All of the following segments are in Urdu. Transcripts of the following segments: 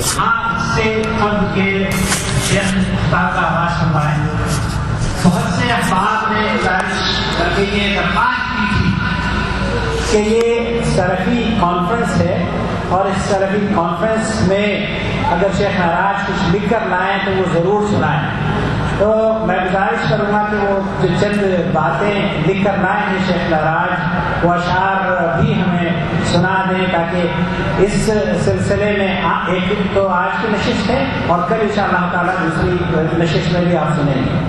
ہاں سے قلب کے شیخ صاحب کا آواز سنوائیں. بہت سے احباب نے گزارش کر کے یہ درخواست کی تھی کہ یہ سلفی کانفرنس ہے اور اس سلفی کانفرنس میں اگر شیخ معراج کچھ لکھ کر لائیں تو وہ ضرور سنائیں. تو میں گزارش کروں گا کہ وہ جو چند باتیں لکھ کر لائیں ہیں شیخ معراج وہ اشعار بھی ہمیں سنا دیں تاکہ اس سلسلے میں ایک تو آج کی نشست ہے اور کل انشاءاللہ تعالیٰ دوسری نشست میں بھی آپ سنیں گے.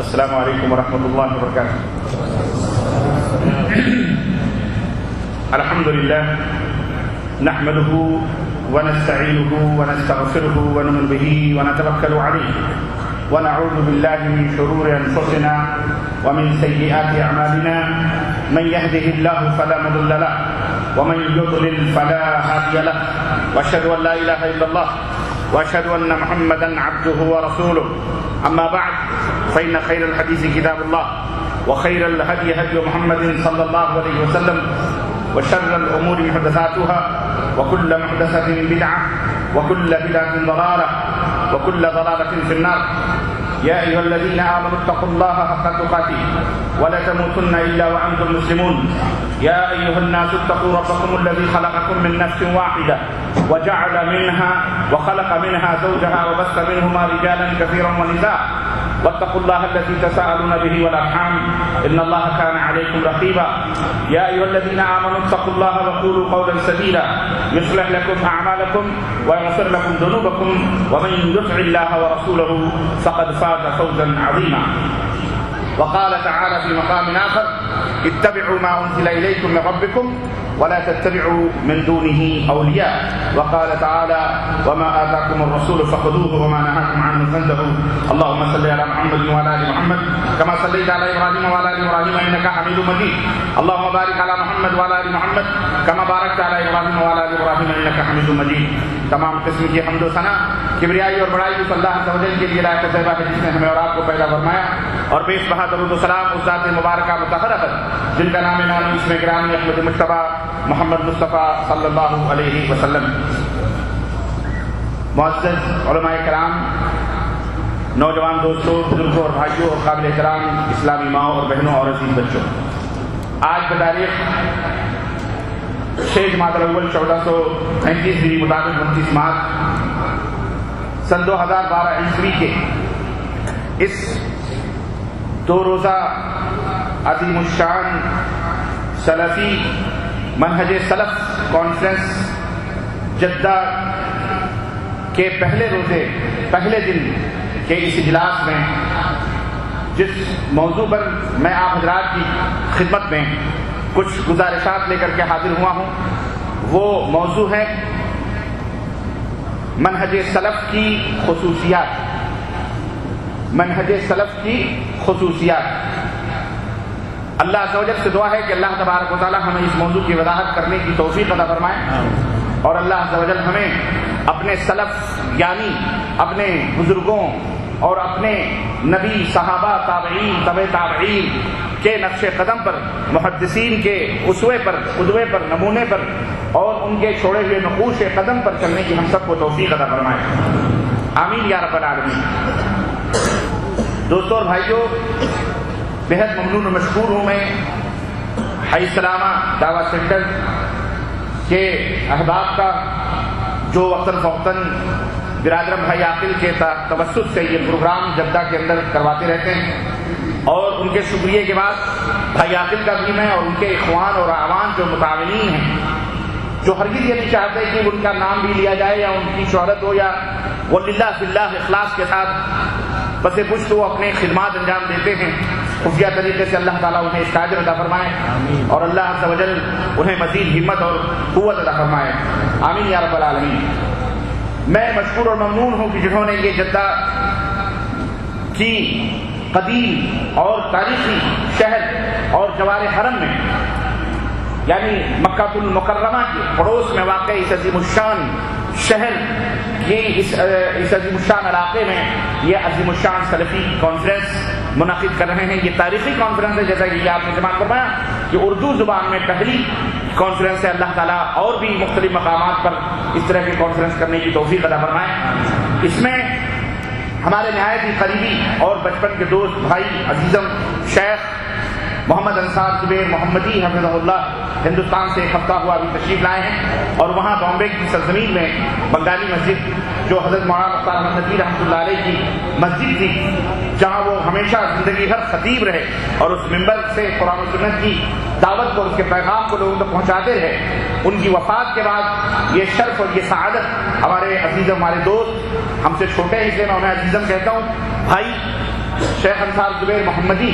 السلام علیکم ورحمۃ اللہ وبرکاتہ. الحمد للہ نحمده ونستعینه ونستغفره ونؤمن به ونتوکل علیہ ونعوذ باللہ من شرور انفسنا ومن سیئات اعمالنا من يهده الله فلا مضل له ومن يضلل فلا هادي له واشهد ان لا اله الا الله واشهد ان محمدا عبده ورسوله. اما بعد فإن خير الحديث كتاب الله وخير الهدي هدي محمد صلى الله عليه وسلم وشر الأمور محدثاتها وكل محدثة بدعة وكل بدعة ضلالة وكل ضلالة في النار. يا أيها الذين آمنوا اتقوا الله حق تقاته ولا تموتن إلا وأنتم مسلمون. يا أيها الناس اتقوا ربكم الذي خلقكم من نفس واحدة وجعل منها وخلق منها زوجها وبث منهما رجالا كثيرا ونساء واتقوا الله الذي تساءلون به والأرحام إن الله كان عليكم رقيبا. يا أيها الذين آمنوا اتقوا الله وقولوا قولا سديدا يصلح لكم أعمالكم ويغفر لكم ذنوبكم ومن يطع الله ورسوله فقد فاز فوزا عظيما. وقال تعالى في مقام آخر اتبعوا ما أنزل إليكم من ربكم ولا تتبعوا من دونه أولياء. وقال تعالى وما آتاكم الرسول فخذوه وما نهاكم عنه فانتهوا. اللهم صل على محمد وعلى آل محمد كما صليت على إبراهيم وعلى آل إبراهيم إنك حميد مجيد. اللهم بارك على محمد وعلى آل محمد كما باركت على إبراهيم وعلى آل إبراهيم إنك حميد مجيد. تمام قسم کی حمد و ثنا کبریائی اور بڑائی اس اللہ عز و جل کے لیے لائق و طیبہ ہے جس نے ہمیں اور آپ کو پیدا فرمایا اور بیش بہا درود و سلام اس ذات مبارکہ مطہرہ پر جن کا نام نام اس میں گرامی احمد مجتبیٰ محمد مصطفیٰ صلی اللہ علیہ وسلم. معزز علماء کرام، نوجوان دوستوں، بزرگوں اور بھائیوں اور قابل احترام اسلامی ماؤں اور بہنوں اور عزیز بچوں، آج کی تاریخ 6 جمادی الاول 1435 ہجری مطابق 29 مارچ سن 2012 عیسوی کے اس 2 روزہ عظیم الشان سلفی منہج سلف کانفرنس جدہ کے پہلے دن کے اس اجلاس میں جس موضوع پر میں آپ حضرات کی خدمت میں کچھ گزارشات لے کر کے حاضر ہوا ہوں، وہ موضوع ہے منہج سلف کی خصوصیات. منہج سلف کی خصوصیات. اللہ عز و جل سے دعا ہے کہ اللہ تبارک و تعالی ہمیں اس موضوع کی وضاحت کرنے کی توفیق عطا فرمائے اور اللہ عز و جل ہمیں اپنے سلف یعنی اپنے بزرگوں اور اپنے نبی، صحابہ، تابعین، تبع تابعین کے نقش قدم پر، محدثین کے اسوے پر، قدوے پر، نمونے پر اور ان کے چھوڑے ہوئے نقوش قدم پر چلنے کی ہم سب کو توفیق عطا فرمائے. آمین یا رب العالمین۔ دوستوں اور بھائیوں، بہت ممنون و مشکور ہوں میں حی سلامہ دعوت سینٹر کے احباب کا، جو وقتاً فوقتاً برادر بھائی عاقل کے توسط سے یہ پروگرام جدہ کے اندر کرواتے رہتے ہیں، اور ان کے شکریہ کے بعد بھائی عاقل کا بھی میں اور ان کے اخوان اور اعوان جو متعاونین ہیں، جو ہرگز یہ نہیں چاہتے کہ ان کا نام بھی لیا جائے یا ان کی شہرت ہو، یا وہ للہ فی اللہ اخلاص کے ساتھ بس پشت وہ اپنے خدمات انجام دیتے ہیں، خفیہ طریقے سے اللہ تعالیٰ انہیں اس کا اجر عطا فرمائے، اور اللہ عز و جل انہیں مزید ہمت اور قوت عطا فرمائے، آمین یا رب العالمین۔ میں مشکور اور ممنون ہوں کہ جنہوں نے یہ جدہ کی قدیم اور تاریخی شہر اور جوار حرم میں، یعنی مکہ المکرمہ کے پڑوس میں واقع اس عظیم الشان شہر کی اس عظیم الشان علاقے میں یہ عظیم الشان سلفی کانفرنس منعقد کر رہے ہیں۔ یہ تاریخی کانفرنس ہے، جیسا کہ آپ نے سماعت فرمایا کہ اردو زبان میں پہلی کانفرنس ہے۔ اللہ تعالیٰ اور بھی مختلف مقامات پر اس طرح کی کانفرنس کرنے کی توفیق عطا فرمائے۔ اس میں ہمارے نہایت ہی قریبی اور بچپن کے دوست بھائی عزیزم شیخ محمد انصار زبیر محمدی حفظہ اللہ ہندوستان سے ایک ہفتہ ہوا ابھی تشریف لائے ہیں، اور وہاں بامبے کی سرزمین میں بنگالی مسجد جو حضرت مولانا مختار احمد نقوی رحمۃ اللہ علیہ کی مسجد تھی، جہاں وہ ہمیشہ زندگی بھر خطیب رہے اور اس منبر سے قرآن و سنت کی دعوت کو، اس کے پیغام کو لوگوں تک پہنچاتے رہے، ان کی وفات کے بعد یہ شرف اور یہ سعادت ہمارے عزیزم، ہمارے دوست، ہم سے چھوٹے ہیں اس لیے میں انہیں عزیزم کہتا ہوں، بھائی شیخ انصار زبیر محمدی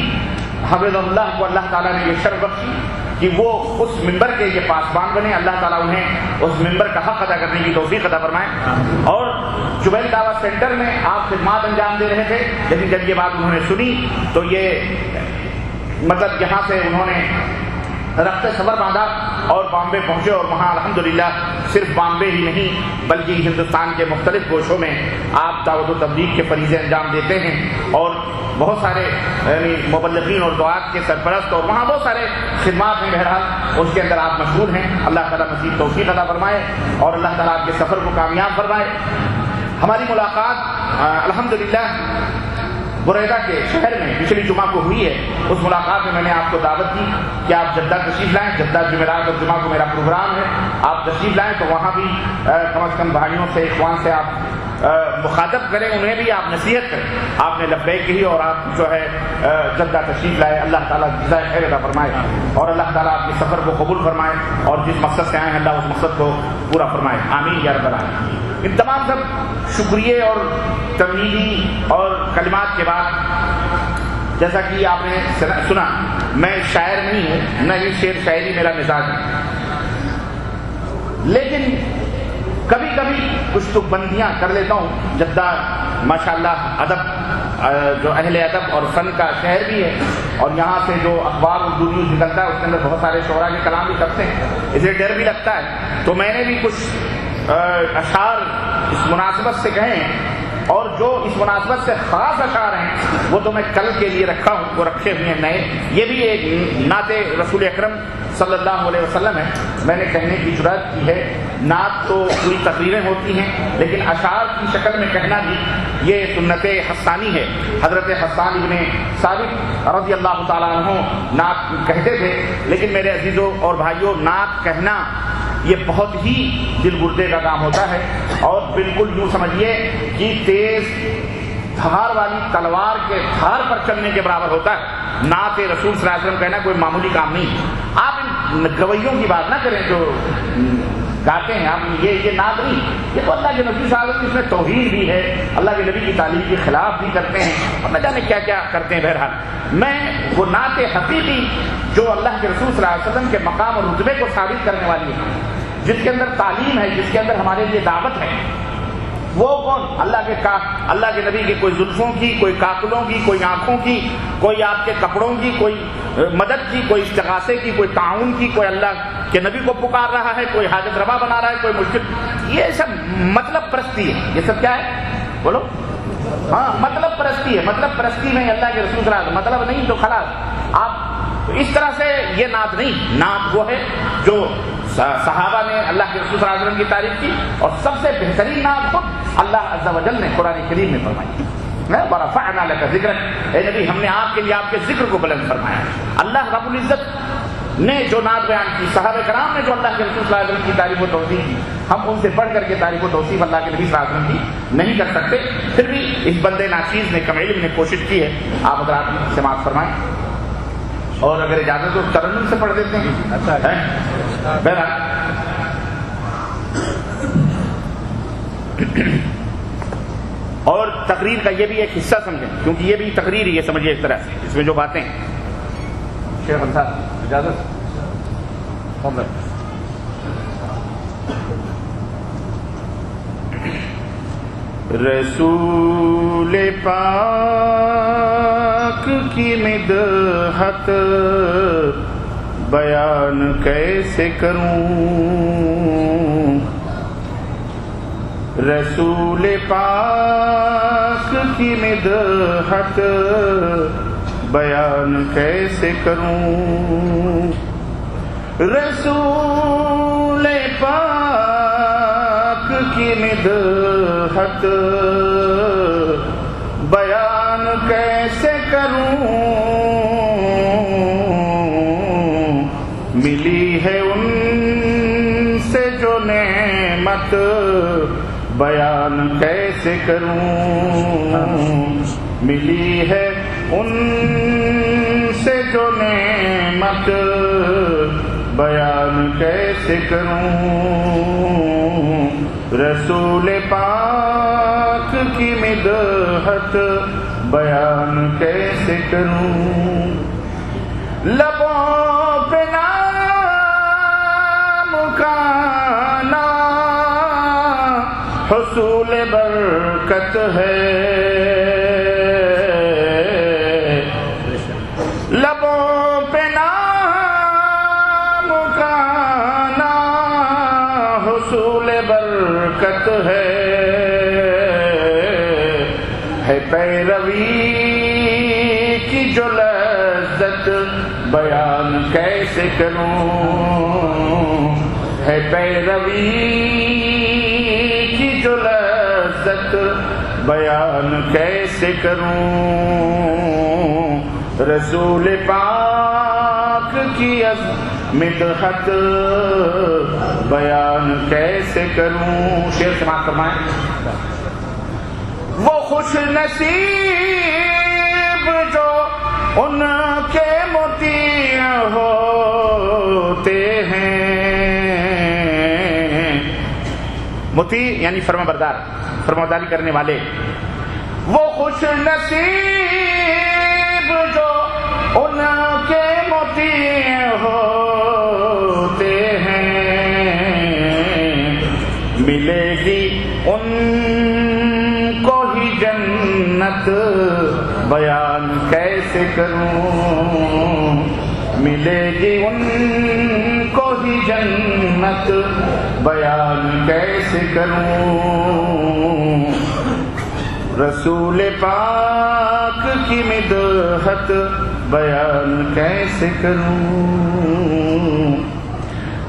حفظ اللہ کو اللہ تعالیٰ نے یہ شرف بخشی کہ وہ اس منبر کے یہ پاسبان بنے۔ اللہ تعالیٰ انہیں اس منبر کا حق ادا کرنے کی توفیق عطا فرمائے۔ اور جبیل دعوت سینٹر میں آپ خدمات انجام دے رہے تھے، لیکن جب یہ بات انہوں نے سنی تو یہ مطلب یہاں سے انہوں نے رخت صبر باندھا اور بامبے پہنچے، اور وہاں الحمدللہ صرف بامبے ہی نہیں بلکہ ہندوستان کے مختلف گوشوں میں آپ دعوت و تبلیغ کے فریضے انجام دیتے ہیں، اور بہت سارے یعنی مبلغین اور دعات کے سرپرست، اور وہاں بہت سارے خدمات ہیں، بہرحال اس کے اندر آپ مشغول ہیں۔ اللہ تعالیٰ مزید توفیق عطا فرمائے اور اللہ تعالیٰ آپ کے سفر کو کامیاب فرمائے۔ ہماری ملاقات الحمدللہ بریدہ کے شہر میں پچھلی جمعہ کو ہوئی ہے۔ اس ملاقات میں میں نے آپ کو دعوت دی کہ آپ جدہ تشریف لائیں، جدہ جمعرات اور جمعہ کو میرا پروگرام ہے، آپ تشریف لائیں تو وہاں بھی کم از کم بھائیوں سے، اخوان سے آپ مخاطب کریں، انہیں بھی آپ نصیحت کریں۔ آپ نے لبیک کہی اور آپ جو ہے جدہ تشریف لائے، اللہ تعالیٰ جزائے خیر عطا فرمائے، اور اللہ تعالیٰ آپ کے سفر کو قبول فرمائے، اور جس مقصد سے آئے ہیں اللہ اس مقصد کو پورا فرمائے، آمین یا رب العالمین۔ ان تمام سب شکریہ اور تمہیدی اور کلمات کے بعد، جیسا کہ آپ نے سنا میں شاعر نہیں ہوں، نہ ہی شعر شاعری میرا مزاج ہے، لیکن کبھی کبھی کچھ تو بندیاں کر لیتا ہوں۔ جدہ ماشاءاللہ ادب جو اہل ادب اور فن کا شہر بھی ہے، اور یہاں سے جو اخبار اردو نیوز نکلتا ہے اس کے اندر بہت سارے شعراء کے کلام بھی کرتے ہیں، اسے ڈر بھی لگتا ہے، تو میں نے بھی کچھ اشعار اس مناسبت سے کہے ہیں، اور جو اس مناسبت سے خاص اشعار ہیں وہ تو میں کل کے لیے رکھا ہوں، وہ رکھے ہوئے ہیں نئے۔ یہ بھی ایک نعت رسول اکرم صلی اللہ علیہ وسلم ہے، میں نے کہنے کی جرات کی ہے۔ نعت تو پوری تقریریں ہوتی ہیں، لیکن اشعار کی شکل میں کہنا بھی یہ سنت حسانی ہے۔ حضرت حسان ابن ثابت رضی اللہ تعالیٰ عنہ نعت کہتے تھے، لیکن میرے عزیزوں اور بھائیوں، نعت کہنا یہ بہت ہی دل گردے کا کام ہوتا ہے، اور بالکل یوں سمجھیے کہ تیز دھار والی تلوار کے دھار پر چلنے کے برابر ہوتا ہے۔ نعت رسول صلی اللہ علیہ وسلم کہنا کوئی معمولی کام نہیں۔ آپ ان گویوں کی بات نہ کریں جو گاتے ہیں، آپ یہ نعت نہیں، یہ تو اللہ کے نبی صلی اللہ علیہ وسلم، اس میں توہین بھی ہے، اللہ کے نبی کی تعلیم کے خلاف بھی کرتے ہیں، اور نہ جانے کیا کیا کرتے ہیں۔ بہرحال میں وہ نعت حقیقی جو اللہ کے رسول صلی اللہ علیہ وسلم کے مقام اور رتبے کو ثابت کرنے والی ہے، جس کے اندر تعلیم ہے، جس کے اندر ہمارے لیے دعوت ہے، وہ کون؟ اللہ کے نبی کی کوئی زلفوں کی، کوئی کاکلوں کی، کوئی آنکھوں کی، کوئی آپ کے کپڑوں کی، کوئی مدد کی، کوئی استغاثے کی، کوئی تعاون کی، کوئی اللہ کے نبی کو پکار رہا ہے، کوئی حاجت روا بنا رہا ہے، کوئی مشکل، یہ سب مطلب پرستی ہے۔ یہ سب کیا ہے؟ بولو۔ ہاں، مطلب پرستی ہے۔ مطلب پرستی میں اللہ کے رسول صلی اللہ علیہ وسلم، مطلب نہیں تو خلاص۔ آپ اس طرح سے یہ نعت نہیں، نعت وہ ہے جو صحابہ نے اللہ کے رسول صلی اللہ علیہ وسلم کی تعریف کی، اور سب سے بہترین نعت خود اللہ عز و جل نے قرآن کریم میں فرمائی، وَرَفَعْنَا لَكَ ذِكْرَكَ، اے نبی ہم نے آپ کے لیے آپ کے ذکر کو بلند فرمایا۔ اللہ رب العزت نے جو نعت بیان کی، صحابہ کرام نے جو اللہ کے رسول صلی اللہ علیہ وسلم کی تعریف و توصیف کی، ہم ان سے بڑھ کر کے تعریف و توصیف اللہ کے نبی صلی اللہ علیہ وسلم کی نہیں کر سکتے۔ پھر بھی اس بندے ناچیز نے، کم علم نے کوشش کی ہے، آپ حضرات سماعت فرمائیں، اور اگر اجازت ہو ترنم سے پڑھ دیتے ہیں۔ بہرحال اور تقریر کا یہ بھی ایک حصہ سمجھیں، کیونکہ یہ بھی تقریر ہی ہے، سمجھیے اس طرح سے، اس میں جو باتیں شیخ صاحب اجازت رسول پاک کی مدحت بیان کیسے کروں، رسول پاک کی مدحت بیان کیسے کروں، رسول پاک کی مدحت بیان کیسے کروں، ملی ہے ان سے جو نعمت بیان کیسے کروں، ملی ہے ان سے جو نعمت بیان کیسے کروں، رسول پاک کی مدحت بیان کیسے کروں، لبوں پہ نام کا حصول برکت ہے، لبوں پہ نام کا حصول برکت ہے پیروی کی جو لذت بیان کیسے کروں، ہے پیروی جو لذت بیان کیسے کروں، رسول پاک کی مدحت بیان کیسے کروں۔ شعر سماعت فرمائیں۔ وہ خوش نصیب جو ان کے مطیع ہوتے ہیں، مطیع یعنی فرما بردار، فرمابرداری کرنے والے، وہ خوش نصیب جو ان کے مطیع ہوتے ہیں، ملے گی ان کو ہی جنت بیان کیسے کروں، ملے گی ان کو ہی جنت بیان کیسے کروں، رسول پاک کی مدحت بیان کیسے کروں،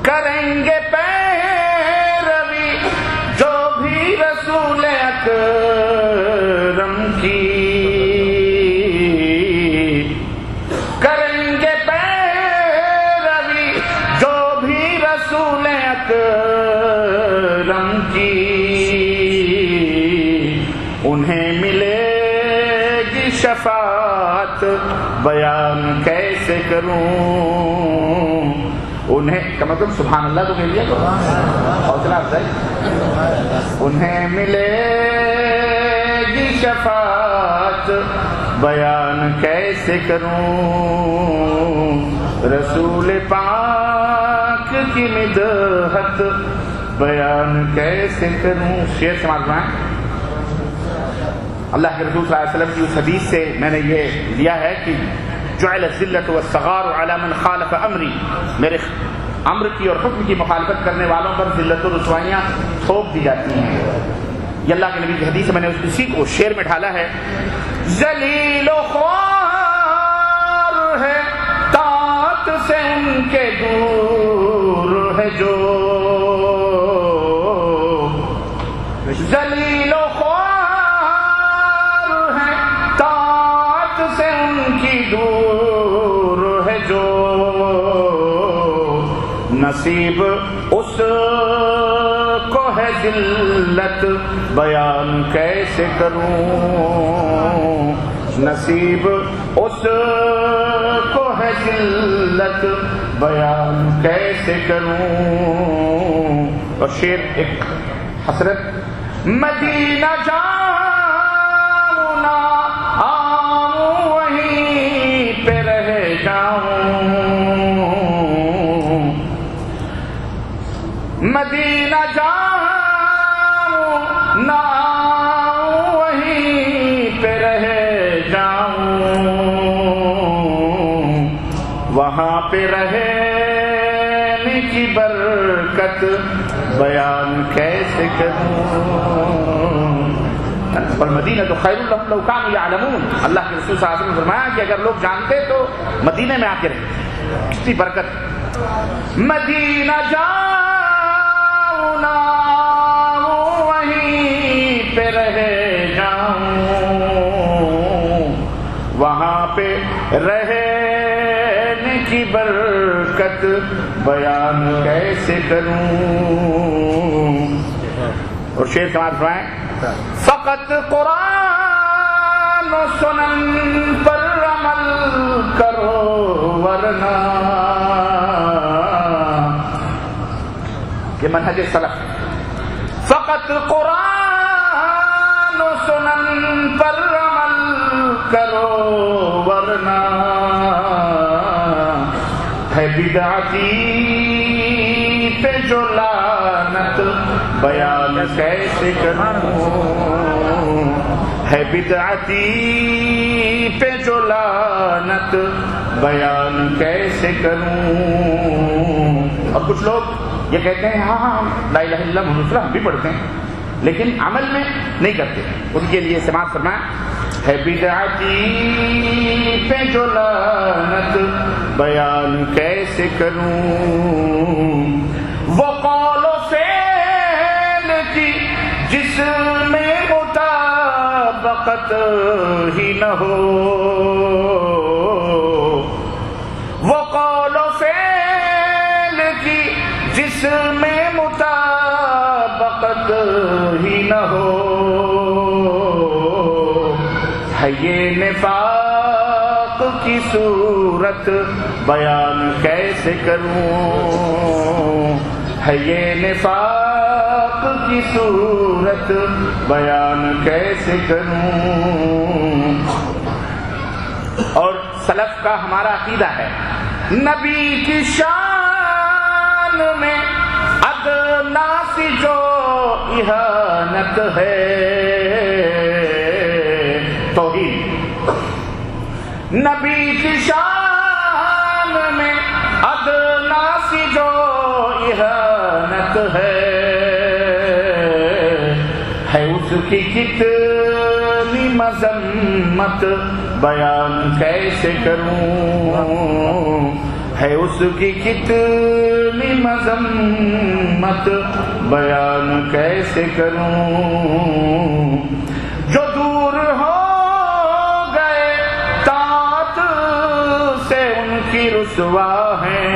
کریں گے پیروی جو بھی رسول اکرم کی، کریں گے پیروی جو بھی رسول اکرم کی، انہیں ملے گی شفاعت بیان کیسے کروں، انہیں کا مطلب سبحان اللہ تو کہہ لیا تو حوصلہ افزائی، انہیں ملے گی شفاعت بیان کیسے کروں، رسول پاک کی مدحت بیان کیسے کروں۔ شعر سماعت فرمائیں۔ اللہ کے رسول صلی اللہ علیہ وسلم کی اس حدیث سے میں نے یہ لیا ہے کہ جعل الذلۃ والصغار علی من خالف امری، میرے امر کی اور حکم کی مخالفت کرنے والوں پر ذلت و رسوائیاں تھوپ دی جاتی ہیں۔ یہ اللہ کے نبی کی حدیث میں نے اسی کو شعر میں ڈھالا ہے۔ ذلیل و خوار ہے طاعت سے ان کے دور ہے، ہے جو ذلیل و خوار ہے طاعت سے ان کی دور ہے جو نصیب اس کو ہے ذلت بیان کیسے کروں نصیب اس کو ہے ذلت بیان کیسے کروں اور شعر ایک حسرت مدینہ جاؤں نہ آؤں وہیں پہ رہ جاؤں مدینہ جاؤں نہ آؤں وہیں پہ رہ جاؤں وہاں پہ رہنے کی برکت بیان کیسے کروں پر مدینہ تو خیر لهم لو كانوا يعلمون اللہ کے رسول صلی اللہ علیہ وسلم نے فرمایا کہ اگر لوگ جانتے تو مدینہ میں آ کے رہتے کتنی برکت مدینہ جاؤں نہ وہیں پہ رہ جاؤں وہاں پہ رہنے کی برکت بیان کیسے کروں اور شعر سماعت فرمائیں فقط قرآن و سنن پر عمل کرو ورنہ یہ منہج سلف فقط قرآن و سنن پر عمل کرو ورنہ ہے بدعتی پہ جو لعنت بیان کیسے کروں ہے بدعتی پہ جو لعنت بیان کیسے کروں اور کچھ لوگ یہ کہتے ہیں ہاں لا الہ الا اللہ محمد رسول اللہ ہم بھی پڑھتے ہیں لیکن عمل میں نہیں کرتے ان کے لیے سماعت فرمائیں ہے بدعتی پہ جو لعنت بیان کیسے کروں وہ قول و فعل کی جس میں مطابقت ہی نہ ہو وہ قول و فعل کی جس میں مطابقت ہی نہ ہو ہے یہ نفاق کی صورت بیان کیسے کروں ہے یہ نفاق کی صورت بیان کیسے کروں اور سلف کا ہمارا عقیدہ ہے نبی کی شان میں ادنا سی جو اہانت ہے توحید نبی کی شان میں ادنا سی جو اہانت ہے اس کی کتنی مذمت بیان کیسے کروں ہے اس کی کتنی مذمت بیان کیسے کروں جو دور ہو گئے طاعت سے ان کی رسوا ہیں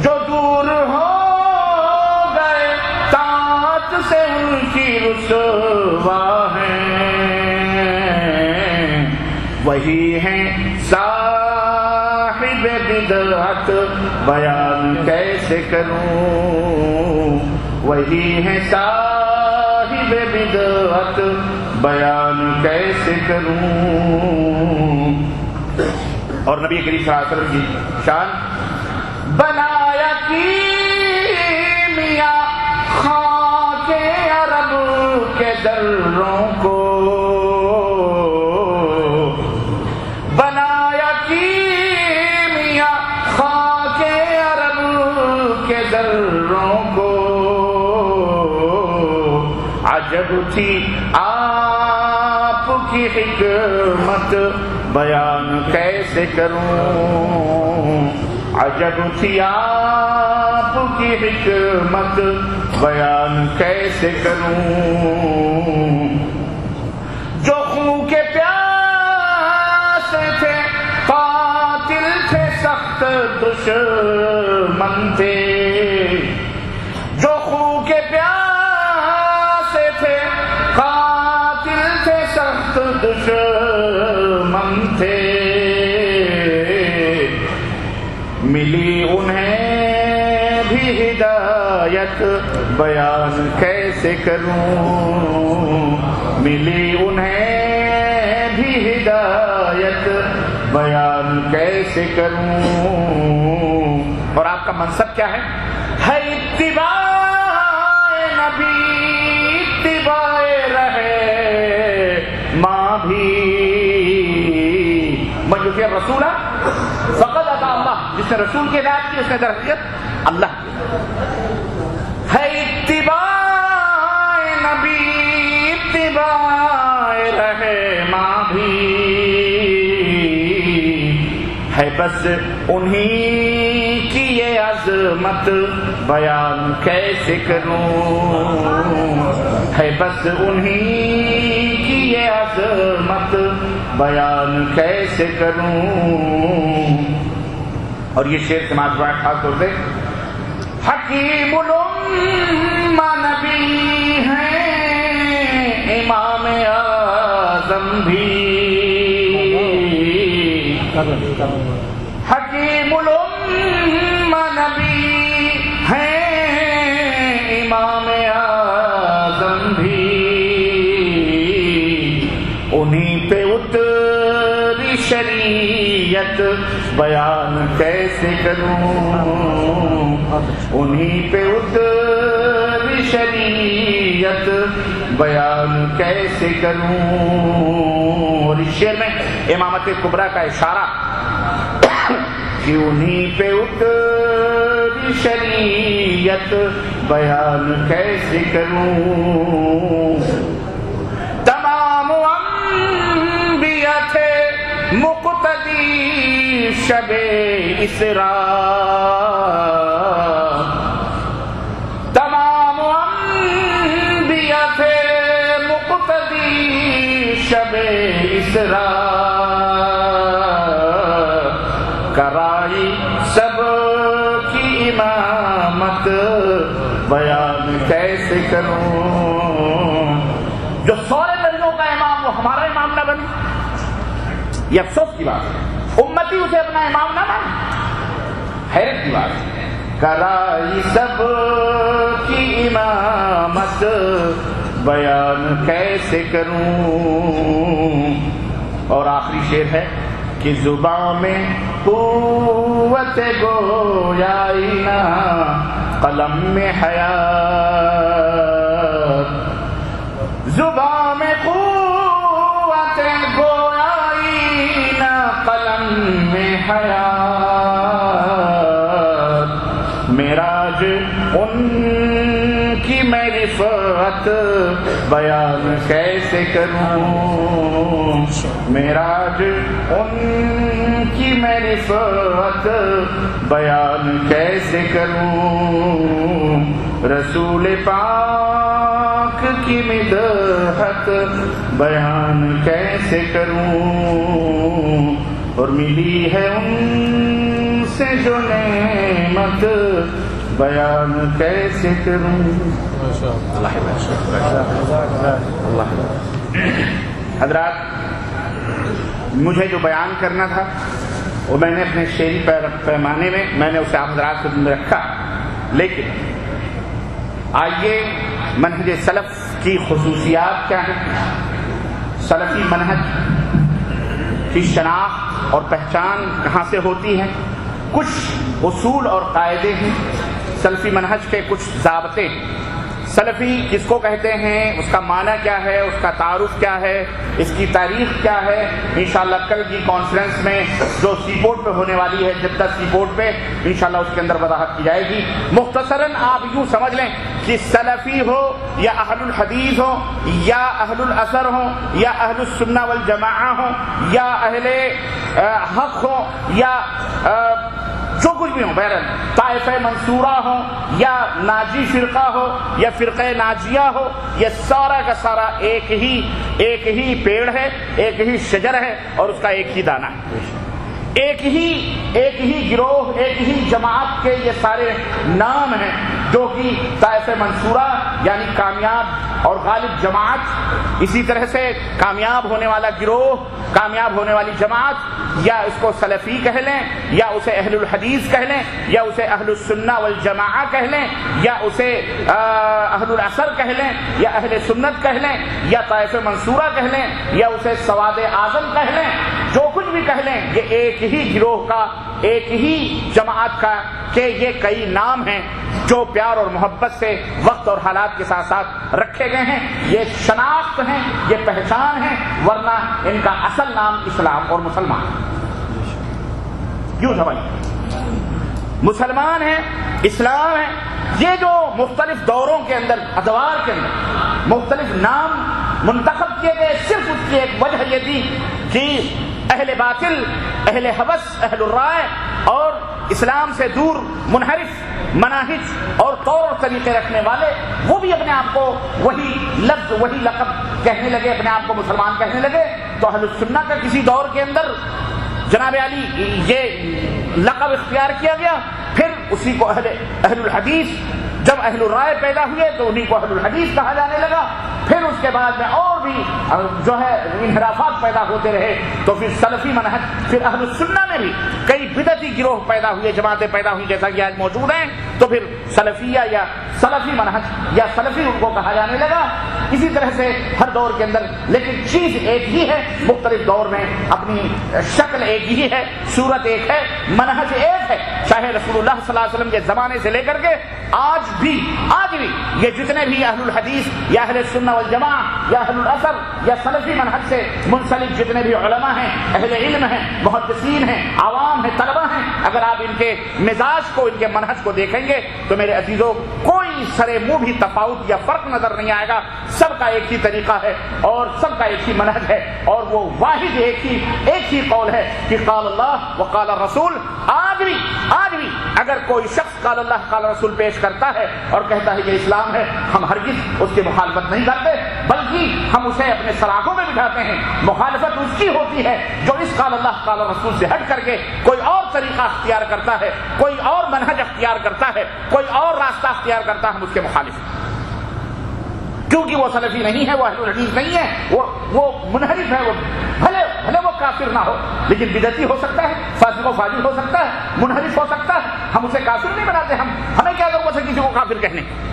جو دور ہو گئے طاعت سے ان کی رسوا ہیں وہی ہیں صاحب بدعت بیان کیسے کروں وہی ہیں صاحب بدعت بیان کیسے کروں اور نبی کریم صلی اللہ علیہ وسلم کی شان بنایا کیمیا خاک عرب کے دروں کو بنایا کیمیا خاک عرب کے دروں کو عجب تھی آپ کی حکمت بیان کیسے کروں عجب تھی آپ کی حکمت بیان کیسے کروں، جو خون کے پیاسے تھے قاتل تھے سخت دشمن تھے، جو خون کے پیاسے تھے قاتل تھے سخت دشمن تھے، ملی انہیں بھی ہدایت بیان کیسے کروں، ملی انہیں بھی ہدایت بیان کیسے کروں۔ اور آپ کا منصب کیا ہے اتباع نبی، اتباع رہے ماں بھی، من یطیع الرسول فقد اطاع اللہ، جس نے رسول کی ہدایت کی اس نے در حقیقت اللہ کی ہے۔ اتباع نبی، اتباع رہے ماں بھی، ہے بس انہی کی یہ عظمت بیان کیسے کروں، ہے بس انہی کی یہ عظمت بیان کیسے کروں۔ اور یہ شعر سماج بڑا خاص طور سے حکیم الامہ نبی ہیں، امام اعظم بھی، حکیم الامہ نبی ہیں، امام اعظم بھی، انہیں پہ اتری شریعت بیان کیسے کروں، انہیں پہ اتری شریعت بیان کیسے کروں۔ اور اس شعر میں امامت کبریٰ کا اشارہ کہ انہیں پہ اتری شریعت بیان کیسے کروں۔ تمام انبیاء تھے مقتدی شب اسراء، تمام انبیاء تھے مقتدی شب اسراء، کرائی سب کی امامت بیان کیسے کروں۔ جو سارے نبیوں کا امام وہ ہمارا امام نہ بنے، یہ افسوس کی بات ہے، امتی اسے اپنا امام نہ مانے، حیرت کی بات ہے۔ کرائی سب کی امامت بیان کیسے کروں۔ اور آخری شعر ہے کہ زبان میں قوت گویائی نہ قلم میں حیات، زبان میں قوت گویائی نہ قلم میں حیات، معراج ان کی میں رفعت بیان کیسے کروں، معراج ان کی میں رفعت بیان کیسے کروں، رسول پاک کی مدحت بیان کیسے کروں، اور ملی ہے ان سے جو نعمت بیان کیسے کروں۔ حضرات، مجھے جو بیان کرنا تھا وہ میں نے اپنے شعری پیمانے میں نے اسے آپ حضرات کے دل میں رکھا، لیکن آئیے منہج سلف کی خصوصیات کیا ہیں، سلفی منہج کی شناخت اور پہچان کہاں سے ہوتی ہے، کچھ اصول اور قاعدے ہیں، سلفی منہج کے کچھ ضابطے، سلفی کس کو کہتے ہیں، اس کا معنی کیا ہے، اس کا تعارف کیا ہے، اس کی تاریخ کیا ہے۔ انشاءاللہ کل کی کانفرنس میں جو سی پورٹ پہ ہونے والی ہے، جدہ سی پورٹ پہ، انشاءاللہ اس کے اندر وضاحت کی جائے گی۔ مختصراً آپ یوں سمجھ لیں کہ سلفی ہو یا اہل الحدیث ہو یا اہل الاثر ہو یا اہل السنہ والجماعہ ہو یا اہل حق ہو یا جو کچھ بھی ہوں، بہرحال طائفہ منصورہ ہو یا ناجی فرقہ ہو یا فرقہ ناجیہ ہو، یہ سارا کا سارا ایک ہی پیڑ ہے، ایک ہی شجر ہے اور اس کا ایک ہی دانہ ہے، ایک ہی گروہ، ایک ہی جماعت کے یہ سارے نام ہیں، جو کہ طائفہ منصورہ یعنی کامیاب اور غالب جماعت، اسی طرح سے کامیاب ہونے والا گروہ، کامیاب ہونے والی جماعت، یا اس کو سلفی کہہ لیں یا اسے اہل الحدیث کہہ لیں یا اسے اہل السنہ والجماعہ کہہ لیں یا اسے اہل الاثر کہہ لیں یا اہل سنت کہہ لیں یا طائفہ منصورہ کہہ لیں یا اسے سواد اعظم کہہ لیں، جو کچھ بھی کہہ لیں، یہ ایک ہی گروہ کا، ایک ہی جماعت کا، کہ یہ کئی نام ہیں جو پیار اور محبت سے وقت اور حالات کے ساتھ ساتھ رکھے گئے ہیں، یہ شناخت ہیں، یہ پہچان ہے، ورنہ ان کا اصل نام اسلام اور مسلمان ہے۔ کیوں سمجھ؟ مسلمان ہیں، اسلام ہے، یہ جو مختلف دوروں کے اندر، ادوار کے اندر مختلف نام منتخب کیے گئے، صرف اس کی ایک وجہ یہ تھی کہ اہل باطل، اہل ہوس، اہل الرائے اور اسلام سے دور منحرف مناہج اور طور اور طریقے رکھنے والے، وہ بھی اپنے آپ کو وہی لفظ، وہی لقب کہنے لگے، اپنے آپ کو مسلمان کہنے لگے۔ تو اہل السنہ کا کسی دور کے اندر جناب علی یہ لقب اختیار کیا گیا، پھر اسی کو اہل الحدیث، جب اہل الرائے پیدا ہوئے تو انہیں کو اہل الحدیث کہا جانے لگا، پھر اس کے بعد میں اور بھی جو ہے انحرافات پیدا ہوتے رہے، تو پھر سلفی منہج، پھر اہل السنہ میں بھی کئی بدعتی گروہ پیدا ہوئے، جماعتیں پیدا ہوئی جیسا کہ آج موجود ہیں، تو پھر سلفیہ یا سلفی منہج یا سلفی ان کو کہا جانے لگا۔ اسی طرح سے ہر دور کے اندر، لیکن چیز ایک ہی ہے، مختلف دور میں اپنی شکل ایک ہی ہے، صورت ایک ہے، منہج ایک ہے، چاہے رسول اللہ صلی اللہ علیہ وسلم کے زمانے سے لے کر کے آج بھی یہ جتنے بھی اہل الحدیث یا اہل السنہ والجماعہ یا اہل الاثر یا سلفی منہج سے منسلک جتنے بھی علماء ہیں، اہل علم ہیں، محدثین ہیں، عوام ہیں، طلبہ ہیں، اگر آپ ان کے مزاج کو، ان کے منہج کو دیکھیں گے تو میرے عزیزوں کوئی سرے منہ بھی تفاوت یا فرق نظر نہیں آئے گا، سب کا ایک ہی طریقہ ہے اور سب کا ایک ہی منہج ہے، اور وہ واحد ایک ہی قول ہے کہ قال اللہ وقال الرسول۔ آج بھی اگر کوئی شخص قال اللہ قال رسول پیش کرتا ہے اور کہتا ہے یہ اسلام ہے، ہم ہرگز اس کی مخالفت نہیں کرتے، بلکہ ہم اسے اپنے سراغوں میں بٹھاتے ہیں۔ مخالفت اس کی ہوتی ہے جو اس قال اللہ قال رسول سے ہٹ کر کے کوئی اور طریقہ اختیار کرتا ہے، کوئی اور منہج اختیار کرتا ہے، کوئی اور راستہ اختیار کرتا ہے، ہم اس کے مخالف ہیں، کیونکہ وہ سلفی نہیں ہے، وہ اہل الحدیث نہیں ہے، وہ منحرف ہے، وہ بھلے وہ کافر نہ ہو لیکن بدعتی ہو سکتا ہے، فاسق و فاجر ہو سکتا ہے، منحرف ہو سکتا ہے، ہم اسے کافر نہیں بناتے، ہمیں کیا ضرورت ہے کسی کو کافر کہنے کی؟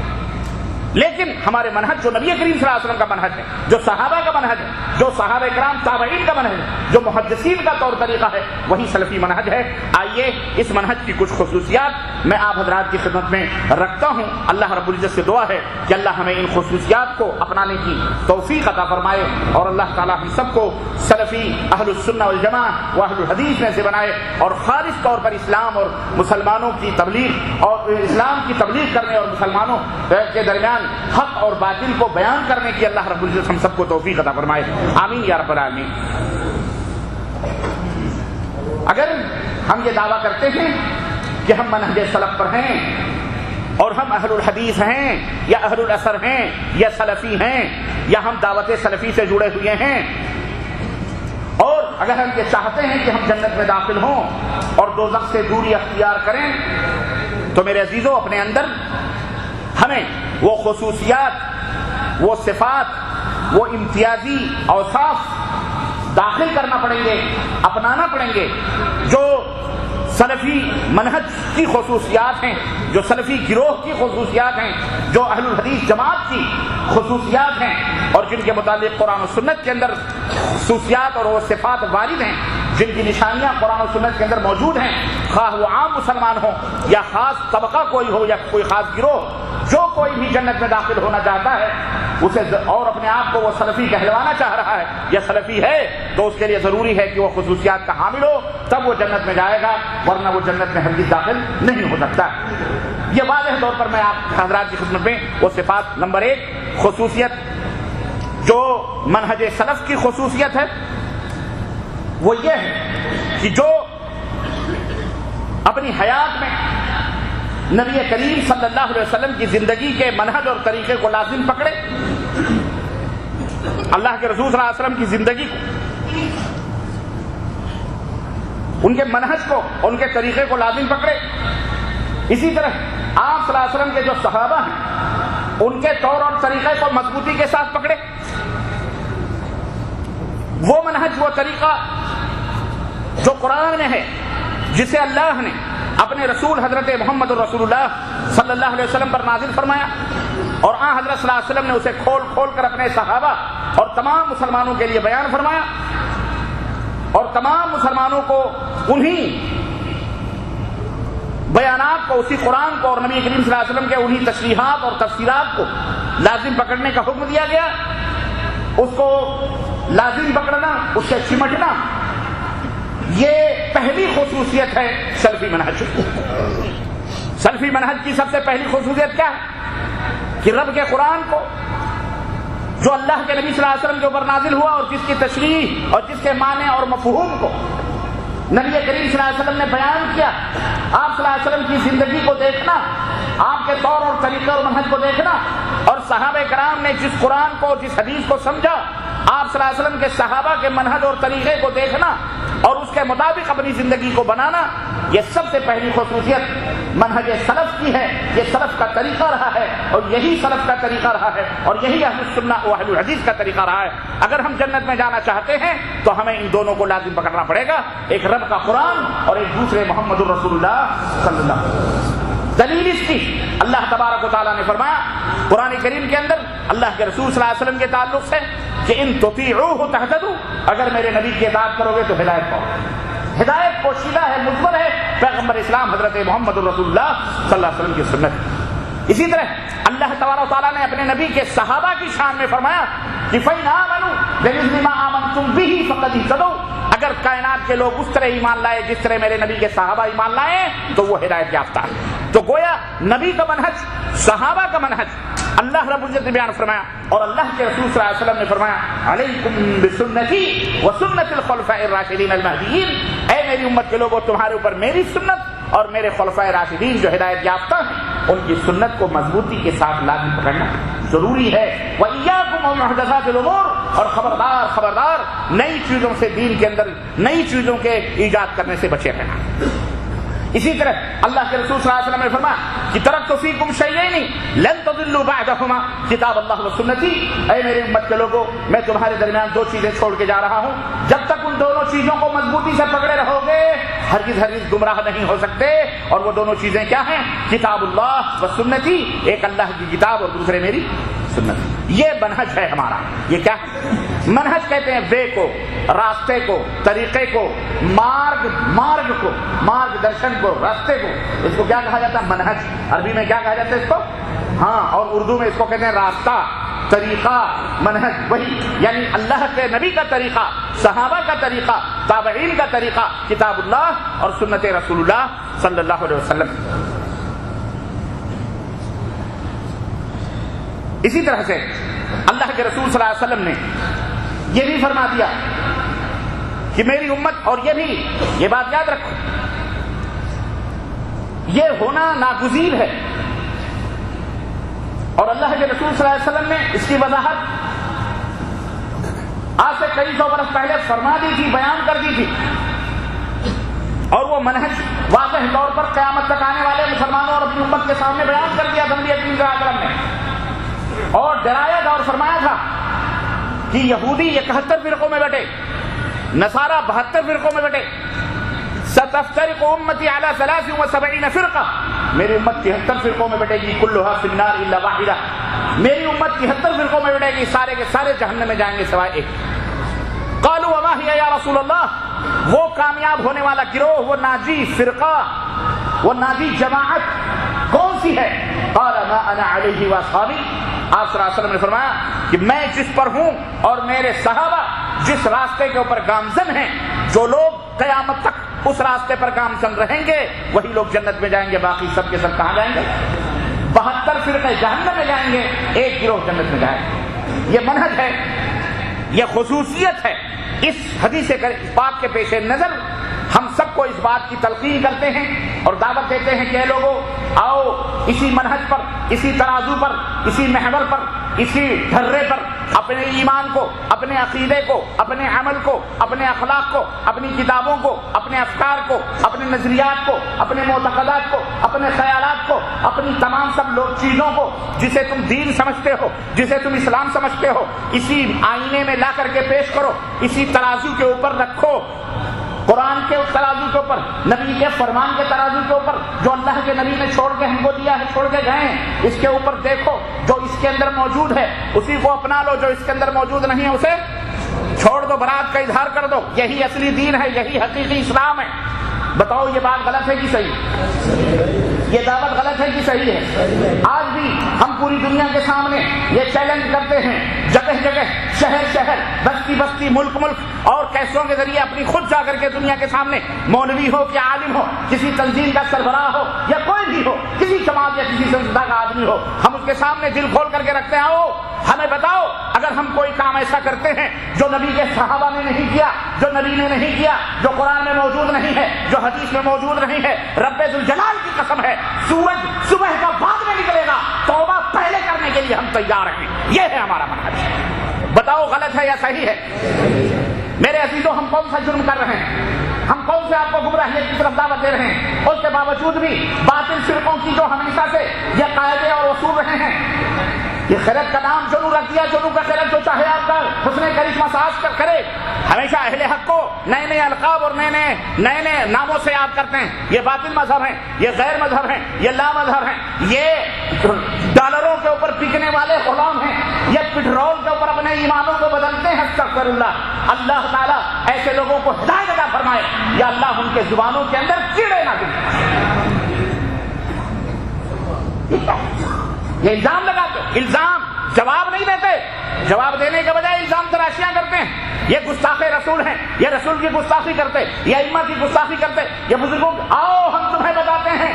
لیکن ہمارے منہج جو نبی کریم صلی اللہ علیہ وسلم کا منہج ہے، جو صحابہ کا منہج ہے، جو صحابہ کرام تابعین کا منہج ہے، جو محدثین کا طور طریقہ ہے، وہی سلفی منہج ہے۔ آئیے اس منہج کی کچھ خصوصیات میں آپ حضرات کی خدمت میں رکھتا ہوں۔ اللہ رب العزت سے دعا ہے کہ اللہ ہمیں ان خصوصیات کو اپنانے کی توفیق عطا فرمائے، اور اللہ تعالی ہم سب کو سلفی، اہل السنہ والجماعہ و اہل الحدیث میں سے بنائے، اور خالص طور پر اسلام اور مسلمانوں کی تبلیغ اور اسلام کی تبلیغ کرنے اور مسلمانوں کے درمیان حق اور باطل کو بیان کرنے کی اللہ رب العزت ہم سب کو توفیق عطا فرمائے، آمین یا رب العالمین۔ اگر ہم یہ دعویٰ کرتے ہیں کہ ہم منہج سلف پر ہیں اور ہم اہل الحدیث ہیں یا اہل الاثر ہیں یا سلفی ہیں یا ہم دعوت سلفی سے جڑے ہوئے ہیں، اور اگر ہم یہ چاہتے ہیں کہ ہم جنت میں داخل ہوں اور دوزخ سے دوری اختیار کریں، تو میرے عزیزوں اپنے اندر ہمیں وہ خصوصیات، وہ صفات، وہ امتیازی اوصاف داخل کرنا پڑیں گے، اپنانا پڑیں گے، جو سلفی منہج کی خصوصیات ہیں، جو سلفی گروہ کی خصوصیات ہیں، جو اہل الحدیث جماعت کی خصوصیات ہیں، اور جن کے متعلق قرآن و سنت کے اندر خصوصیات اور وہ صفات وارد ہیں، جن کی نشانیاں قرآن و سنت کے اندر موجود ہیں، خواہ وہ عام مسلمان ہو یا خاص طبقہ کوئی ہو یا کوئی خاص گروہ، جو کوئی بھی جنت میں داخل ہونا چاہتا ہے اسے اور اپنے آپ کو وہ سلفی کہلوانا چاہ رہا ہے یا سلفی ہے، تو اس کے لیے ضروری ہے کہ وہ خصوصیات کا حامل ہو، تب وہ جنت میں جائے گا، ورنہ وہ جنت میں ہرگز داخل نہیں ہو سکتا۔ یہ واضح طور پر میں آپ حضرات کی خدمت میں وہ صفات، نمبر 1 خصوصیت جو منہج سلف کی خصوصیت ہے وہ یہ ہے کہ جو اپنی حیات میں نبی کریم صلی اللہ علیہ وسلم کی زندگی کے منہج اور طریقے کو لازم پکڑے، اللہ کے رسول صلی اللہ علیہ وسلم کی زندگی کو، ان کے منہج کو، ان کے طریقے کو لازم پکڑے۔ اسی طرح آپ صلی اللہ علیہ وسلم کے جو صحابہ ہیں ان کے طور اور طریقے کو مضبوطی کے ساتھ پکڑے۔ وہ منہج، وہ طریقہ جو قرآن میں ہے، جسے اللہ نے اپنے رسول حضرت محمد الرسول اللہ صلی اللہ علیہ وسلم پر نازل فرمایا، اور حضرت صلی اللہ علیہ وسلم نے اسے کھول کھول کر اپنے صحابہ اور تمام مسلمانوں کے لیے بیان فرمایا، اور تمام مسلمانوں کو انہی بیانات کو، اسی قرآن کو اور نبی کریم صلی اللہ علیہ وسلم کے انہی تشریحات اور تفسیرات کو لازم پکڑنے کا حکم دیا گیا۔ اس کو لازم پکڑنا، اس سے چمٹنا، یہ پہلی خصوصیت ہے سلفی منہج۔ سلفی منہج کی سب سے پہلی خصوصیت کیا ہے؟ کہ رب کے قرآن کو، جو اللہ کے نبی صلی اللہ علیہ وسلم کے اوپر نازل ہوا اور جس کی تشریح اور جس کے معنی اور مفہوم کو نبی کریم صلی اللہ علیہ وسلم نے بیان کیا، آپ صلی اللہ علیہ وسلم کی زندگی کو دیکھنا، آپ کے طور اور طریقے اور منہج کو دیکھنا، اور صحابہ کرام نے جس قرآن کو، جس حدیث کو سمجھا، آپ صلی اللہ علیہ وسلم کے صحابہ کے منہج اور طریقے کو دیکھنا اور اس کے مطابق اپنی زندگی کو بنانا، یہ سب سے پہلی خصوصیت منہج سلف کی ہے۔ یہ سلف کا طریقہ رہا ہے، اور یہی سلف کا طریقہ رہا ہے، اور یہی اہل السنہ و اہل الحدیث کا طریقہ رہا ہے۔ اگر ہم جنت میں جانا چاہتے ہیں تو ہمیں ان دونوں کو لازم پکڑنا پڑے گا، ایک رب کا قرآن اور ایک دوسرے محمد الرسول اللہ صلی اللہ علیہ وسلم۔ دلیل اس کی اللہ تبارک و تعالیٰ نے فرمایا قرآن کریم کے اندر اللہ کے رسول صلی اللہ علیہ وسلم کے تعلق سے کہ ان تطیعوہ تہتدوا، اگر میرے نبی کی اطاعت کرو گے تو ہدایت پاؤ۔ ہدایت پوشیدہ ہے، مجمل ہے پیغمبر اسلام حضرت محمد الرسول اللہ صلی اللہ علیہ وسلم کی سنت۔ اسی طرح اللہ تبارک و تعالیٰ نے اپنے نبی کے صحابہ کی شان میں فرمایا کہ فَإِنْ آمَنُوا بِمِثْلِ مَا آمَنْتُمْ بِهِ فَقَدِ اهْتَدَوْا، اگر کائنات کے لوگ اس طرح ایمان لائے جس طرح میرے نبی کے صحابہ ایمان لائے تو وہ ہدایت یافتہ ہے۔ تو گویا نبی کا منہج، صحابہ کا منہج اللہ رب العزت نے بیان فرمایا، اور اللہ کے رسول صلی اللہ علیہ وسلم نے فرمایا علیکم بسنتی وسنت الخلفاء الراشدین المہدیین، اے میری امت کے لوگوں تمہارے اوپر میری سنت اور میرے خلفاء راشدین جو ہدایت یافتہ ہیں ان کی سنت کو مضبوطی کے ساتھ لازم پکڑنا ضروری ہے۔ وَإِيَّاكُمْ وَمُحْدَثَاتِ الْأُمُورِ، اور خبردار نئی چیزوں سے، دین کے اندر نئی چیزوں کے ایجاد کرنے سے بچے رہنا۔ اسی طرح اللہ کے رسول صلی اللہ علیہ وسلم نے فرمایا کہ ترکت فیکم شیئین لن تضلوا بعدہما کتاب اللہ و سنتی، اے میری امت کے لوگوں میں تمہارے درمیان دو چیزیں چھوڑ کے جا رہا ہوں، جب تک ان دونوں چیزوں کو مضبوطی سے پکڑے رہو گے ہرگز گمراہ نہیں ہو سکتے۔ اور وہ دونوں چیزیں کیا ہیں؟ کتاب اللہ و سنتی، ایک اللہ کی کتاب اور دوسرے میری سنت۔ یہ منہج ہے ہمارا۔ یہ کیا منہج کہتے ہیں؟ وے کو، راستے کو، طریقے کو، مارگ کو، مارگ درشن کو، راستے کو، اس کو کیا کہا جاتا ہے؟ منہج۔ عربی میں کیا کہا جاتا ہے اس کو؟ ہاں، اور اردو میں اس کو کہتے ہیں راستہ، طریقہ، منہج۔ وہی یعنی اللہ کے نبی کا طریقہ، صحابہ کا طریقہ، تابعین کا طریقہ، کتاب اللہ اور سنت رسول اللہ صلی اللہ علیہ وسلم۔ اسی طرح سے اللہ کے رسول صلی اللہ علیہ وسلم نے یہ بھی فرما دیا کہ میری امت، اور یہ بات یاد رکھو، یہ ہونا ناگزیر ہے، اور اللہ کے رسول صلی اللہ علیہ وسلم نے اس کی وضاحت آج سے کئی سو برس پہلے فرما دی تھی، بیان کر دی تھی، اور وہ منہج واضح طور پر قیامت تک آنے والے مسلمانوں اور اپنی امت کے سامنے بیان کر دیا نبی کریم صلی اللہ علیہ وسلم نے، اور ڈرایا تھا اور فرمایا تھا کہ یہودی 71 فرقوں میں بٹے، نصارہ 72 فرقوں میں بٹے، ستفترق امتی علی 73 فرقہ، میری امت 73 فرقوں میں بٹے گی، کلھا فی النار الا واحدہ، میری امت 73 فرقوں میں بٹے گی، سارے کے سارے جہنم میں جائیں گے سوائے ایک۔ قالوا وما هي یا رسول اللہ، وہ کامیاب ہونے والا گروہ، وہ ناجی فرقہ، وہ ناجی جماعت کون سی ہے؟ قال ما انا علیہ واصحابی، آپ صلی اللہ علیہ وسلم نے فرمایا کہ میں جس پر ہوں اور میرے صحابہ جس راستے کے اوپر گامزن ہیں، جو لوگ قیامت تک اس راستے پر گامزن رہیں گے وہی لوگ جنت میں جائیں گے، باقی سب کے سب کہاں جائیں گے؟ 72 فرقے جہنم میں جائیں گے، ایک گروہ جنت میں جائیں گے۔ یہ منہج ہے، یہ خصوصیت ہے۔ اس حدیث پاک کے پیش نظر ہم سب کو کو اس بات کی تلقین کرتے ہیں اور دعوت دیتے ہیں کہ اے لوگوں آؤ اسی منہج پر، اسی ترازو پر، اسی محور پر، اسی ڈھرے پر اپنے ایمان کو، اپنے عقیدے کو، اپنے عمل کو، اپنے اخلاق کو، اپنی کتابوں کو، اپنے افکار کو، اپنے نظریات کو، اپنے معتقدات کو، اپنے خیالات کو، اپنی تمام سب چیزوں کو جسے تم دین سمجھتے ہو، جسے تم اسلام سمجھتے ہو، اسی آئینے میں لا کر کے پیش کرو، اسی ترازو کے اوپر رکھو، قرآن کے اس ترازو کے اوپر، نبی کے فرمان کے ترازو کے اوپر، جو اللہ کے نبی نے چھوڑ کے ہم کو دیا ہے، چھوڑ کے گئے ہیں، اس کے اوپر دیکھو، جو اس کے اندر موجود ہے اسی کو اپنا لو، جو اس کے اندر موجود نہیں ہے اسے چھوڑ دو، برات کا اظہار کر دو۔ یہی اصلی دین ہے، یہی حقیقی اسلام ہے۔ بتاؤ یہ بات غلط ہے کہ صحیح؟ یہ دعوت غلط ہے کہ صحیح ہے؟ آج بھی ہم پوری دنیا کے سامنے یہ چیلنج کرتے ہیں، جگہ جگہ، شہر شہر، بستی بستی، ملک ملک، اور کیسوں کے ذریعے اپنی خود جا کر کے دنیا کے سامنے، مولوی ہو کہ عالم ہو، کسی تنظیم کا سربراہ ہو یا کوئی بھی ہو، کسی جماعت یا کسی سنسدھا کا آدمی ہو، ہم اس کے سامنے دل کھول کر کے رکھتے ہیں، آؤ ہمیں بتاؤ اگر ہم کوئی کام ایسا کرتے ہیں جو نبی کے صحابہ نے نہیں کیا، جو نبی نے نہیں کیا، جو قرآن میں موجود نہیں ہے، جو حدیث میں موجود نہیں ہے، رب ذوالجلال کی قسم ہے سورج صبح کا بعد میں نکلے گا، توبہ پہلے کرنے کے لیے ہم تیار ہیں۔ یہ ہے ہمارا منہج۔ بتاؤ غلط ہے یا صحیح ہے؟ میرے عزیزوں، ہم کون سا جرم کر رہے ہیں؟ ہم کون سے آپ کو گمراہیت کی طرف دعوت دے رہے ہیں؟ اس کے باوجود بھی باطل فرقوں کی جو ہمیشہ سے یہ قاعدے اور اصول رہے ہیں، یہ خیرت کا نام شروع رکھ دیا، شروع کا خیرت جو چاہے آپ کا حسن کرشمہ ساز کر کرے، ہمیشہ اہل حق کو نئے نئے القاب اور نئے نئے ناموں سے یاد کرتے ہیں۔ یہ باطل مذہب ہیں، یہ غیر مذہب ہیں، یہ لا مذہب ہیں، یہ ڈالروں کے اوپر بکنے والے غلام ہیں، یہ پٹرول کے اوپر اپنے ایمانوں کو بدلتے ہیں۔ استغفر اللہ، اللہ تعالیٰ ایسے لوگوں کو ہدایت عطا فرمائے، یا اللہ ان کے زبانوں کے اندر کیڑے نہ ڈالے۔ یہ الزام لگاتے، الزام جواب نہیں دیتے، جواب دینے کے بجائے الزام تراشیاں کرتے ہیں۔ یہ گستاخ رسول ہیں، یہ رسول کی گستاخی کرتے، یہ ائمہ کی گستاخی کرتے، یہ بزرگوں کی۔ آؤ ہم تمہیں بتاتے ہیں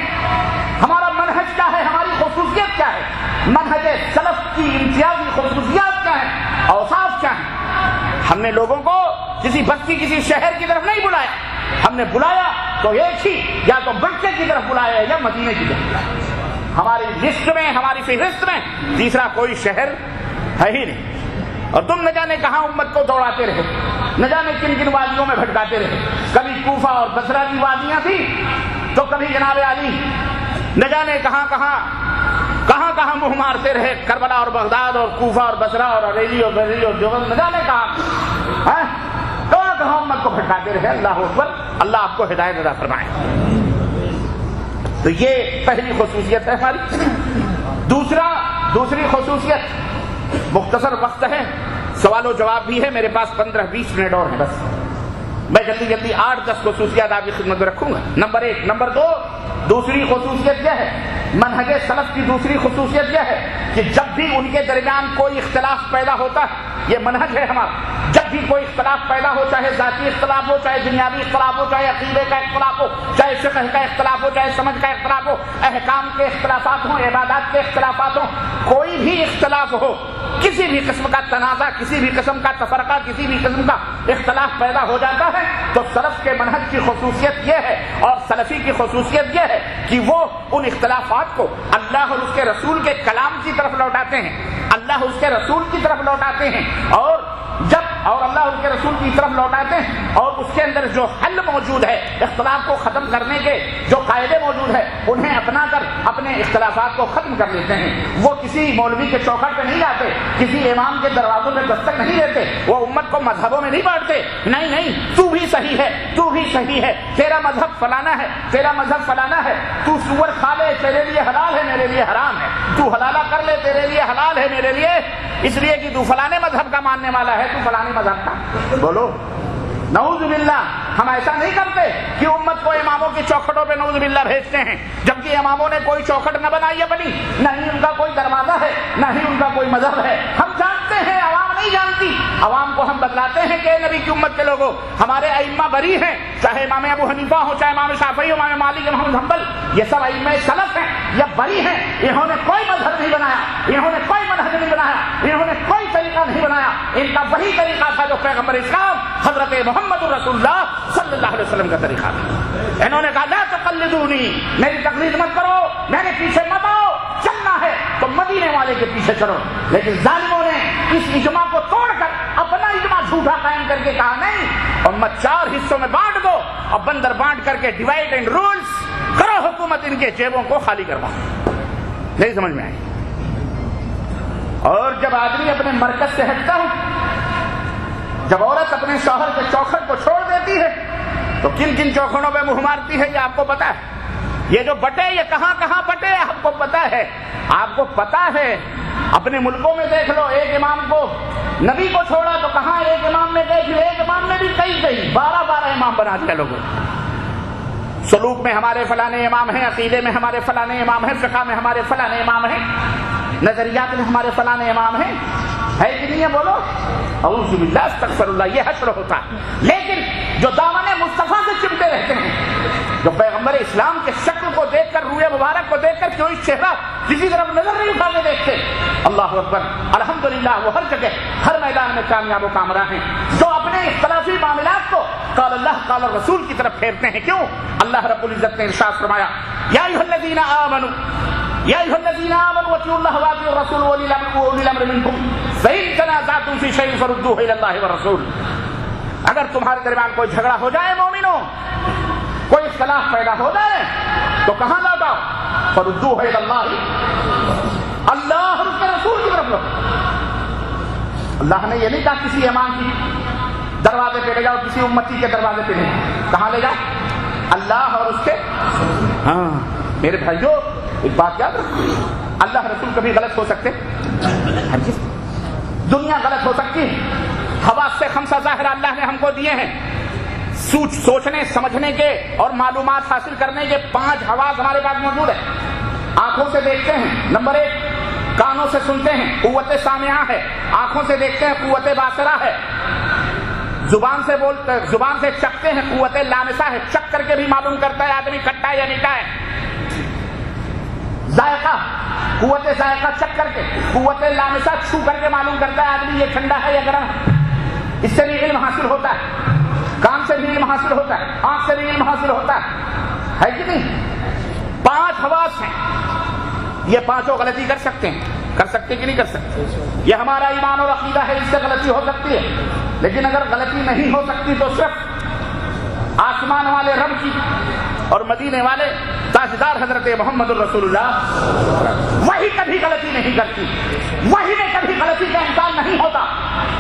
ہمارا منہج کیا ہے، ہماری خصوصیت کیا ہے، منہج سلف کی امتیازی خصوصیات کیا ہیں، اوصاف کیا ہیں۔ ہم نے لوگوں کو کسی بستی کسی شہر کی طرف نہیں بلایا، ہم نے بلایا تو ایک ہی، یا تو مکے کی طرف بلایا یا مدینے کی طرف بلایا۔ ہماری لسٹ میں، ہماری فہرست میں تیسرا کوئی شہر ہے ہی نہیں۔ اور تم نہ جانے کہاں امت کو دوڑاتے رہے، نہ جانے کن کن وادیوں میں بھٹکاتے رہے۔ کبھی کوفہ اور بصرہ کی وادیاں تھی تو کبھی جناب علی، نہ جانے کہاں کہاں منہ مارتے رہے، کربلا اور بغداد اور کوفہ اور بصرہ اور عریلی اور بریلی اور دیوبند، نہ جانے کہاں امت کو بھٹکاتے رہے۔ اللہ اکبر، اللہ آپ کو ہدایت عطا فرمائے۔ تو یہ پہلی خصوصیت ہے ہماری۔ دوسری خصوصیت، مختصر وقت ہے، سوال و جواب بھی ہے، میرے پاس 15-20 منٹ اور ہیں، بس میں جلدی 8-10 خصوصیات آپ کی خدمت میں رکھوں گا۔ نمبر 1۔ نمبر 2، دوسری خصوصیت کیا ہے؟ منہج سلف کی دوسری خصوصیت کیا ہے کہ جب بھی ان کے درمیان کوئی اختلاف پیدا ہوتا ہے، یہ منہج ہے ہمارا، جب بھی کوئی اختلاف پیدا ہو، چاہے ذاتی اختلاف ہو، چاہے دنیاوی اختلاف ہو، چاہے عقیدے کا اختلاف ہو، چاہے فقہ کا اختلاف ہو، چاہے سمجھ کا اختلاف ہو، احکام کے اختلافات ہوں، عبادات کے اختلافات ہوں، کوئی بھی اختلاف ہو، کسی بھی قسم کا تنازع، کسی بھی قسم کا تفرقہ، کسی بھی قسم کا اختلاف پیدا ہو جاتا ہے، تو سلف کے منہج کی خصوصیت یہ ہے اور سلفی کی خصوصیت یہ ہے کہ وہ ان اختلافات کو اللہ اور اس کے رسول کے کلام کی طرف لوٹاتے ہیں، اللہ اس کے رسول کی طرف لوٹاتے ہیں، اور اللہ اس کے رسول کی طرف لوٹاتے ہیں، اور اس کے اندر جو حل موجود ہے، اختلاف کو ختم کرنے کے جو قاعدے موجود ہیں، انہیں اپنا کر اپنے اختلافات کو ختم کر لیتے ہیں۔ وہ کسی مولوی کے چوکھٹ پہ نہیں جاتے، کسی امام کے دروازوں میں دستک نہیں دیتے، وہ امت کو مذہبوں میں نہیں بانٹتے، نہیں، تو بھی صحیح ہے، تو بھی صحیح ہے، تیرا مذہب فلانا ہے، تیرا مذہب فلانا ہے، تو سور کھا لے تیرے لیے حلال ہے، میرے لیے حرام ہے، تو حلالہ کر لے تیرے لیے حلال ہے، میرے لیے، اس لیے کہ تو فلانے مذہب کا ماننے والا ہے، تو فلانے مذہب کا۔ بولو نعوذ باللہ، ہم ایسا نہیں کرتے کہ امت کو اماموں کی چوکھٹوں پہ نعوذ باللہ بھیجتے ہیں، جبکہ اماموں نے کوئی چوکھٹ نہ بنائی ہے، بنی نہ ہی ان کا کوئی دروازہ ہے، نہ ہی ان کا کوئی مذہب ہے۔ ہم جانتے ہیں، عوام نہیں جانتی، عوام کو ہم بتلاتے ہیں کہ نبی کی امت کے لوگوں، ہمارے ائمہ بری ہیں، چاہے امام ابو حنیفہ ہو، چاہے امام شافعی ہو، امام مالک، امام حنبل، یہ سب ائمہ سلف ہیں، یہ بری ہیں، انہوں نے کوئی مذہب نہیں بنایا، انہوں نے کوئی منہج نہیں بنایا، انہوں نے کوئی طریقہ طریقہ نہیں بنایا، ان کا وہی طریقہ تھا جو پیغمبر اسلام حضرت محمد رسول اللہ صلی اللہ علیہ وسلم کا طریقہ تھا۔ انہوں نے کہا لا تقلدونی، میری تقلید مت کرو، میرے پیچھے مت آؤ، چلنا ہے تو مدینے والے کے پیچھے چلو۔ لیکن ظالموں نے اس اجماع کو توڑ کر اپنا اجماع جھوٹا قائم کر کے کہا نہیں، امت 4 حصوں میں بانٹ دو اور بندر بانٹ کر کے ڈیوائڈ اینڈ رولز کرو، حکومت ان کے جیبوں کو خالی کرواؤ۔ نہیں سمجھ میں آئی؟ اور جب آدمی اپنے مرکز سے ہٹتا ہے، جب عورت اپنے شوہر کے چوکھٹ کو چھوڑ دیتی ہے تو کن کن چوکھٹوں پہ منہ مارتی ہے یہ آپ کو پتا ہے۔ یہ جو بٹے یہ کہاں کہاں بٹے آپ کو پتا ہے۔ آپ کو پتا ہے اپنے ملکوں میں دیکھ لو، ایک امام کو نبی کو چھوڑا تو کہاں ایک امام میں دیکھ لو، ایک امام میں بھی کئی 12 امام بنا دیا لوگوں۔ سلوک میں ہمارے فلانے امام ہیں، عقیدے میں ہمارے فلانے امام ہیں، فقہ میں ہمارے فلانے امام ہیں، نظریات میں ہمارے فلانے امام ہیں، ہے کہ نہیں ہے؟ بولو اعوذ باللہ استغفر اللہ، یہ حشر ہوتا ہے۔ لیکن جو دامن مصطفیٰ سے چمٹے رہتے ہیں، جو پیغمبر اسلام کے شکل کو دیکھ کر، روئے مبارک کو دیکھ کر کوئی چہرہ کسی طرف نظر نہیں اٹھانے دیکھتے، اللہ اکبر، الحمدللہ وہ ہر جگہ ہر میدان میں کامیاب و کامراں ہیں۔ جو اپنے اختلافی معاملات کو قال اللہ قال رسول کی طرف پھیرتے ہیں، کیوں؟ اللہ رب العزت نے ارشاد فرمایا یا ایھا الذین آمنوا یا ایھا الذین آمنوا اطیعوا اللہ واطیعوا الرسول واولی الامر منکم فإن تنازعتم فی شیء فردوہ الی اللہ والرسول۔ اگر تمہارے درمیان کوئی جھگڑا ہو جائے مومنوں، کوئی اختلاف پیدا ہو جائے تو کہاں لوٹاؤ؟ فردوہ الی اللہ، اللہ اور اس کے رسول کی طرف لوٹاؤ۔ اللہ نے یہ نہیں کہا کسی امام کی دروازے پہ لے جاؤ، کسی امتی کے دروازے پہ لے جاؤ، کہاں لے جاؤ؟ اللہ اور اس کے۔ ہاں میرے بھائیو ایک بات یاد رکھو، اللہ رسول کبھی غلط ہو سکتے؟ ہرگز۔ دنیا غلط ہو سکتی ہے، حواس سے خمسہ ظاہرہ اللہ نے ہم کو دیے ہیں، سوچنے سمجھنے کے اور معلومات حاصل کرنے کے 5 حواس ہمارے پاس موجود ہیں۔ آنکھوں سے دیکھتے ہیں، نمبر 1، کانوں سے سنتے ہیں، قوت سامعہ ہے، آنکھوں سے دیکھتے ہیں، قوت باصرہ ہے، زبان سے بولتے، زبان سے چکھتے ہیں، قوت لامسہ ہے، چکھ کر کے بھی معلوم کرتا ہے آدمی کھٹا ہے یا میٹھا ہے۔ ذائقہ، قوت ذائقہ چکھ کر کے، قوت لامسہ چھو کر کے معلوم کرتا ہے آدمی یہ ٹھنڈا ہے یا گرم ہے۔ اس سے بھی علم حاصل ہوتا ہے، کان سے بھی علم حاصل ہوتا ہے، آنکھ سے بھی علم حاصل ہوتا ہے کہ نہیں؟ 5 حواس ہیں، یہ 5 غلطی کر سکتے ہیں، کر سکتے کہ نہیں کر سکتے؟ یہ ہمارا ایمان اور عقیدہ ہے، اس سے غلطی ہو سکتی ہے، لیکن اگر غلطی نہیں ہو سکتی تو صرف آسمان والے رب کی اور مدینے والے تاجدار حضرت محمد الرسول اللہ، وہی کبھی غلطی نہیں کرتی، وہی میں کبھی غلطی کا امکان نہیں ہوتا۔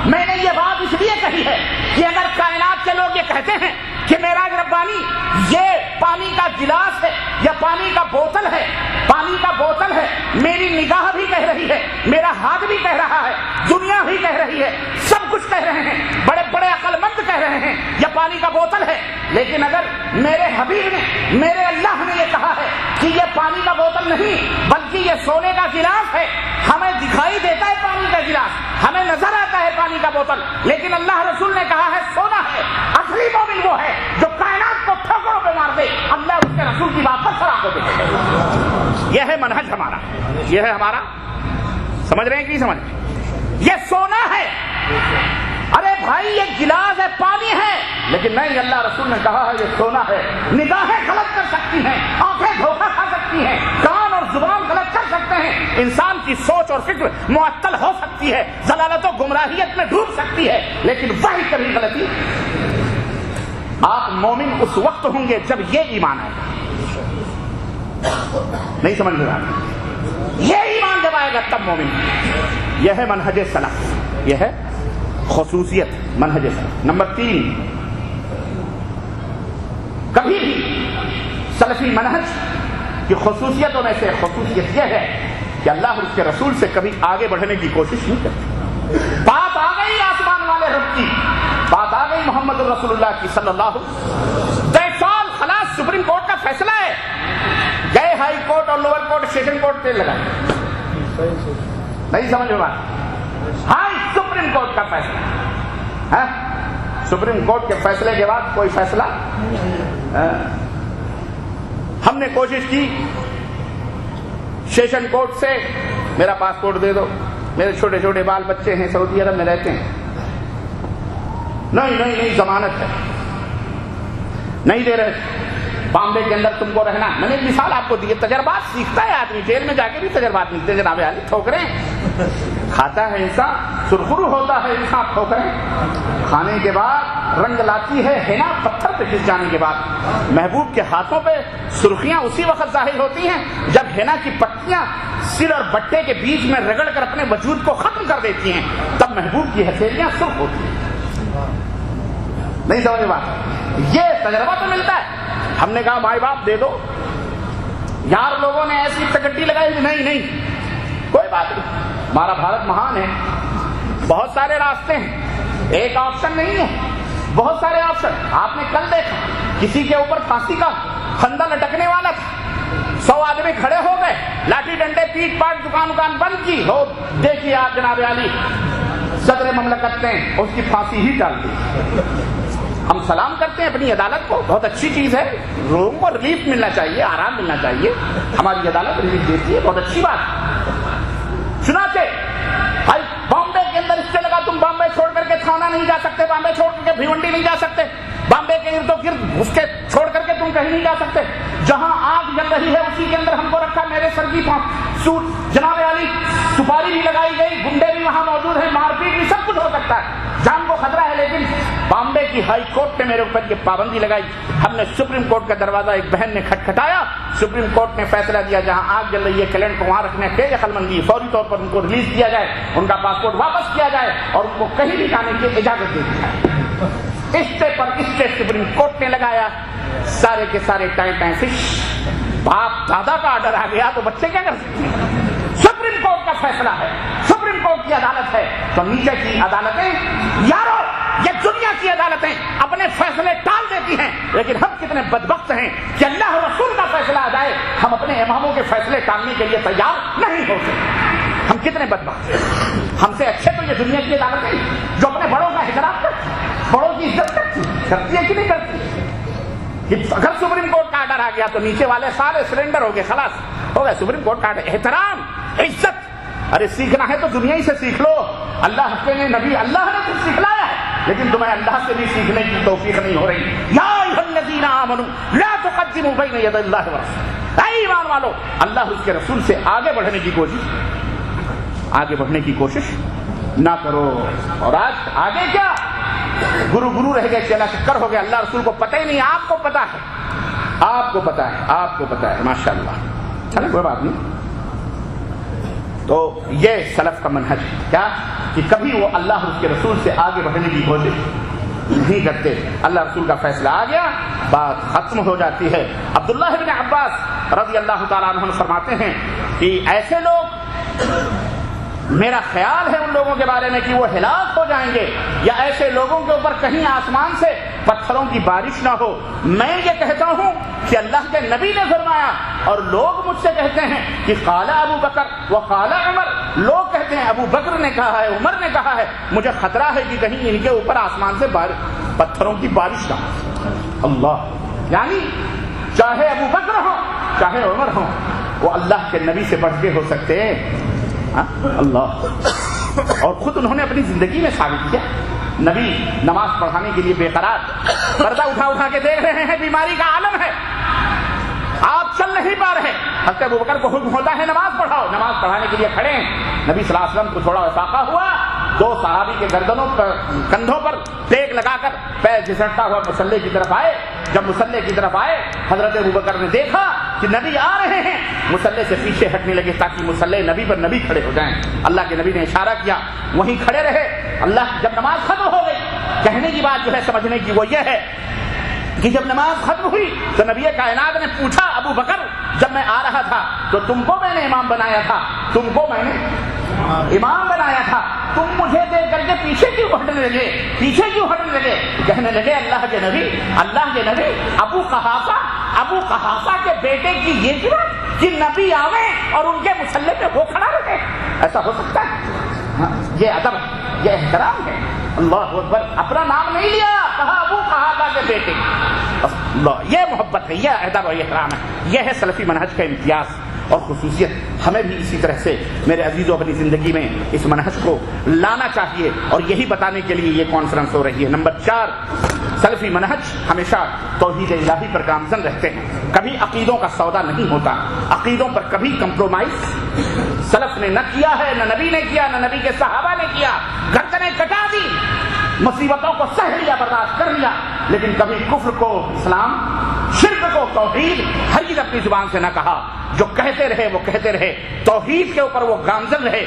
میں نے یہ بات اس لیے کہی ہے کہ اگر کائنات کے لوگ یہ کہتے ہیں کہ معراج ربانی یہ پانی کا گلاس ہے یا پانی کا بوتل ہے، پانی کا بوتل ہے، میری نگاہ بھی کہہ رہی ہے، میرا ہاتھ بھی کہہ رہا ہے، دنیا بھی کہہ رہی ہے، سب کچھ کہہ رہے ہیں، بڑے بڑے عقل مند کہہ رہے ہیں یہ پانی کا بوتل ہے، لیکن اگر میرے حبیب نے، میرے اللہ نے یہ کہا ہے کہ یہ پانی کا بوتل نہیں بلکہ یہ سونے کا گلاس ہے، ہمیں دکھائی دیتا ہے پانی کا گلاس، ہمیں نظر آتا ہے پانی کا بوتل، لیکن اللہ رسول نے کہا ہے سونا ہے، اصلی مومن وہ ہے جو کائنات کو ٹھوکروں پہ مار دے، اللہ اس کے رسول کی بات پر کھڑا ہو دے۔ یہ ہے منہج ہمارا، یہ ہے ہمارا، سمجھ رہے ہیں کہ نہیں سمجھ رہے؟ یہ سونا ہے، ارے بھائی یہ گلاس ہے، پانی ہے، لیکن نہیں، اللہ رسول نے کہا ہے یہ سونا ہے۔ نگاہیں غلط کر سکتی ہیں، آنکھیں دھوکہ کھا سکتی ہیں، کان اور زبان غلط کر سکتے ہیں، انسان کی سوچ اور فکر معطل ہو سکتی ہے، ضلالت و گمراہیت میں ڈوب سکتی ہے، لیکن وہی کبھی غلطی۔ آپ مومن اس وقت ہوں گے جب یہ ایمان آئے گا، نہیں سمجھ رہا، یہ ایمان جب آئے گا تب مومن۔ یہ ہے منہج سلف، یہ ہے خصوصیت منہج سلف۔ نمبر 3، کبھی بھی سلفی منہج کی خصوصیتوں میں سے خصوصیت یہ ہے کہ اللہ اور اس کے رسول سے کبھی آگے بڑھنے کی کوشش نہیں کرتے۔ بات آ گئی آسمان والے رب کی، بات آ گئی محمد الرسول اللہ کی صلی اللہ علیہ وسلم، خلاص سپریم کورٹ کا فیصلہ ہے، گئے ہائی کورٹ اور لوور کورٹ سیشن کورٹ تیل لگائے، نہیں سمجھ میں؟ ہائی سپریم کورٹ کا فیصلہ، سپریم کورٹ کے فیصلے کے بعد کوئی فیصلہ، ہم نے کوشش کی سیشن کورٹ سے میرا پاسپورٹ دے دو، میرے چھوٹے چھوٹے بال بچے ہیں، سعودی عرب میں رہتے ہیں، نہیں ضمانت ہے، نہیں دے رہے، بامبے کے اندر تم کو رہنا۔ میں نے ایک مثال آپ کو دی ہے، تجربات سیکھتا ہے آدمی، جیل میں جا کے بھی تجربات ملتے، جناب عالی ٹھوکریں کھاتا ہے انسان، سرخرو ہوتا ہے انسان، ٹھوکریں کھانے کے بعد رنگ لاتی ہے ہینا پتھر پہ گھس جانے کے بعد۔ محبوب کے ہاتھوں پہ سرخیاں اسی وقت ظاہر ہوتی ہیں جب ہینا کی پتیاں سر اور بٹے کے بیچ میں رگڑ کر اپنے وجود کو ختم کر دیتی ہیں، تب محبوب کی ہتھیلیاں سرخ ہوتی ہیں۔ نہیں سمجھ بات، یہ تجربہ تو ملتا ہے۔ ہم نے کہا مائی باپ دے دو، یار لوگوں نے ایسی ٹکٹی لگائی، نہیں کوئی بات نہیں، ہمارا بھارت مہان ہے، بہت سارے راستے ہیں، ایک آپشن نہیں ہے، بہت سارے آپشن۔ آپ نے کل دیکھا کسی کے اوپر پھانسی کا پھندا لٹکنے والا تھا، 100 آدمی کھڑے ہو گئے، لاٹھی ڈنڈے پیٹ پاٹ دکان بند کی، ہو دیکھیے آپ جناب عالی صدر مملکت نے اس کی پھانسی ہی ڈال دی۔ ہم سلام کرتے ہیں اپنی عدالت کو، بہت اچھی چیز ہے، لوگوں کو ریلیف ملنا چاہیے، آرام ملنا چاہیے، ہماری عدالت ریلیف دیتی ہے، بہت اچھی بات۔ چنانچہ بھائی بامبے کے اندر اس سے لگا تم بامبے چھوڑ کر کے تھانہ نہیں جا سکتے، بامبے چھوڑ کر کے بھیونڈی نہیں جا سکتے، بامبے کے ارد و گرد اس کے چھوڑ کر کے تم کہیں نہیں جا سکتے، جہاں آگ جل رہی ہے اسی کے اندر ہم کو رکھا، میرے سر کی سوٹ جناب عالی سپاری بھی لگائی گئی، گنڈے بھی وہاں موجود ہیں، مار پیٹ بھی، سب کچھ ہو سکتا ہے، جان کو خطرہ ہے، لیکن بامبے کی ہائی کورٹ نے میرے اوپر یہ پابندی لگائی۔ ہم نے سپریم کورٹ کا دروازہ ایک بہن نے کھٹکھٹایا، سپریم کورٹ نے فیصلہ دیا جہاں آگ جل رہی ہے کلینٹ کو وہاں رکھنے بے دخل مندی، فوری طور پر ان کو ریلیز کیا جائے، ان کا پاسپورٹ واپس کیا جائے اور ان کو کہیں بھی جانے کی اجازت دے دی جائے۔ اسٹے پر اسٹے سپریم کورٹ نے لگایا، سارے کے سارے ٹائم فش، باپ دادا کا آرڈر آ گیا تو بچے کیا کر سکتے ہیں؟ سپریم کورٹ کا فیصلہ ہے، سپریم کورٹ کی عدالت ہے، تو نیچے کی عدالتیں یارو یہ دنیا کی عدالتیں اپنے فیصلے ٹال دیتی ہیں، لیکن ہم کتنے بدبخت ہیں کہ اللہ رسول کا فیصلہ آ جائے ہم اپنے اماموں کے فیصلے ٹالنے کے لیے تیار نہیں ہوتے۔ ہم کتنے بدبخت ہیں، ہم سے اچھے تو یہ دنیا کی عدالتیں جو اپنے بڑوں کا احترام کرتی ہیں، بڑوں کی عزت کرتی ہے کہ نہیں کرتی؟ اگر سپریم کورٹ کا آرڈر آ گیا تو نیچے والے سارے سرنڈر ہو گئے، خلاص ہو گئے، سپریم کورٹ کا آرڈر، احترام، عزت۔ ارے سیکھنا ہے تو دنیا ہی سے سیکھ لو، اللہ کے نبی اللہ نے کچھ سکھلایا ہے، لیکن تمہیں اللہ سے بھی سیکھنے کی توفیق نہیں ہو رہی۔ یا ایھا الذین آمنوا لا تقدموا بین یدی اللہ ورسولہ، اے ایمان والو اللہ اور اس کے رسول سے آگے بڑھنے کی کوشش نہ کرو۔ اور آج آگے کیا گرو رہ گئے، چلا چکر ہو گیا، اللہ رسول کو پتہ ہی نہیں، آپ کو پتہ ہے، آپ کو پتہ ہے، ماشاءاللہ، چلے کوئی بات نہیں۔ تو یہ سلف کا منہج ہے، کیا کہ کبھی وہ اللہ اور اس کے رسول سے آگے بڑھنے کی کوشش نہیں کرتے، اللہ رسول کا فیصلہ آ گیا بات ختم ہو جاتی ہے۔ عبداللہ بن عباس رضی اللہ تعالیٰ عنہ فرماتے ہیں کہ ایسے لوگ، میرا خیال ہے ان لوگوں کے بارے میں کہ وہ ہلاک ہو جائیں گے، یا ایسے لوگوں کے اوپر کہیں آسمان سے پتھروں کی بارش نہ ہو۔ میں یہ کہتا ہوں کہ اللہ کے نبی نے فرمایا، اور لوگ مجھ سے کہتے ہیں کہ قال ابو بکر و قال عمر، لوگ کہتے ہیں ابو بکر نے کہا ہے، عمر نے کہا ہے، مجھے خطرہ ہے کہ کہیں ان کے اوپر آسمان سے پتھروں کی بارش نہ ہو۔ اللہ، یعنی چاہے ابو بکر ہو چاہے عمر ہو، وہ اللہ کے نبی سے بڑھ کے ہو سکتے ہیں؟ اللہ، اور خود انہوں نے اپنی زندگی میں ثابت کیا۔ نبی نماز پڑھانے کے لیے بے قرار پردہ اٹھا کے دیکھ رہے ہیں، بیماری کا عالم ہے، آپ چل نہیں پا رہے، حضرت ابوبکر کو حکم ہوتا ہے نماز پڑھاؤ، نماز پڑھانے کے لیے کھڑے ہیں، نبی صلی اللہ علیہ وسلم کو تھوڑا افاقہ ہوا، دو صحابی کے گردنوں پر کندھوں پر ٹیک لگا کر پیر گھسٹتا ہوا مصلی کی طرف آئے۔ جب مصلی کی طرف آئے حضرت ابوبکر نے دیکھا کہ نبی آ رہے ہیں، مصلی سے پیچھے ہٹنے لگے تاکہ مصلی نبی پر نبی کھڑے ہو جائیں۔ اللہ کے نبی نے اشارہ کیا، وہیں کھڑے رہے۔ اللہ جب نماز ختم ہو گئی، کہنے کی بات جو ہے سمجھنے کی وہ یہ ہے کہ جب نماز ختم ہوئی تو نبی کائنات نے پوچھا، ابو بکر جب میں آ رہا تھا تو تم کو میں نے امام بنایا تھا، تم کو میں نے امام بنایا تھا، تم مجھے دیکھ کر کے پیچھے کیوں ہٹنے لگے؟ کہنے لگے اللہ کے نبی ابو قحافہ کے بیٹے کی یہ بات کہ نبی آوے اور ان کے مصلی پہ وہ کھڑا رہے، ایسا ہو سکتا ہے؟ یہ ادب، یہ احترام ہے۔ اللہ اکبر، اپنا نام نہیں لیا، کہا ابو قحافہ کے بیٹے، اللہ، یہ محبت ہے، یہ ادب و احترام ہے، یہ ہے سلفی منہج کا امتیاز۔ اور خصوصیت ہمیں بھی اسی طرح سے میرے عزیزوں اپنی زندگی میں اس منہج کو لانا چاہیے، اور یہی بتانے کے لیے یہ کانفرنس ہو رہی ہے۔ نمبر 4، سلفی منہج ہمیشہ توحید الہی پر گامزن رہتے ہیں، کبھی عقیدوں کا سودا نہیں ہوتا، عقیدوں پر کبھی کمپرومائز سلف نے نہ کیا ہے، نہ نبی نے کیا، نہ نبی کے صحابہ نے کیا، گردنیں کٹا دی، مصیبتوں کو سہ لیا، برداشت کر لیا، لیکن کبھی کفر کو اسلام، شرک کو توحید ہرگز اپنی زبان سے نہ کہا۔ جو کہتے رہے وہ کہتے رہے، توحید کے اوپر وہ گامزن رہے،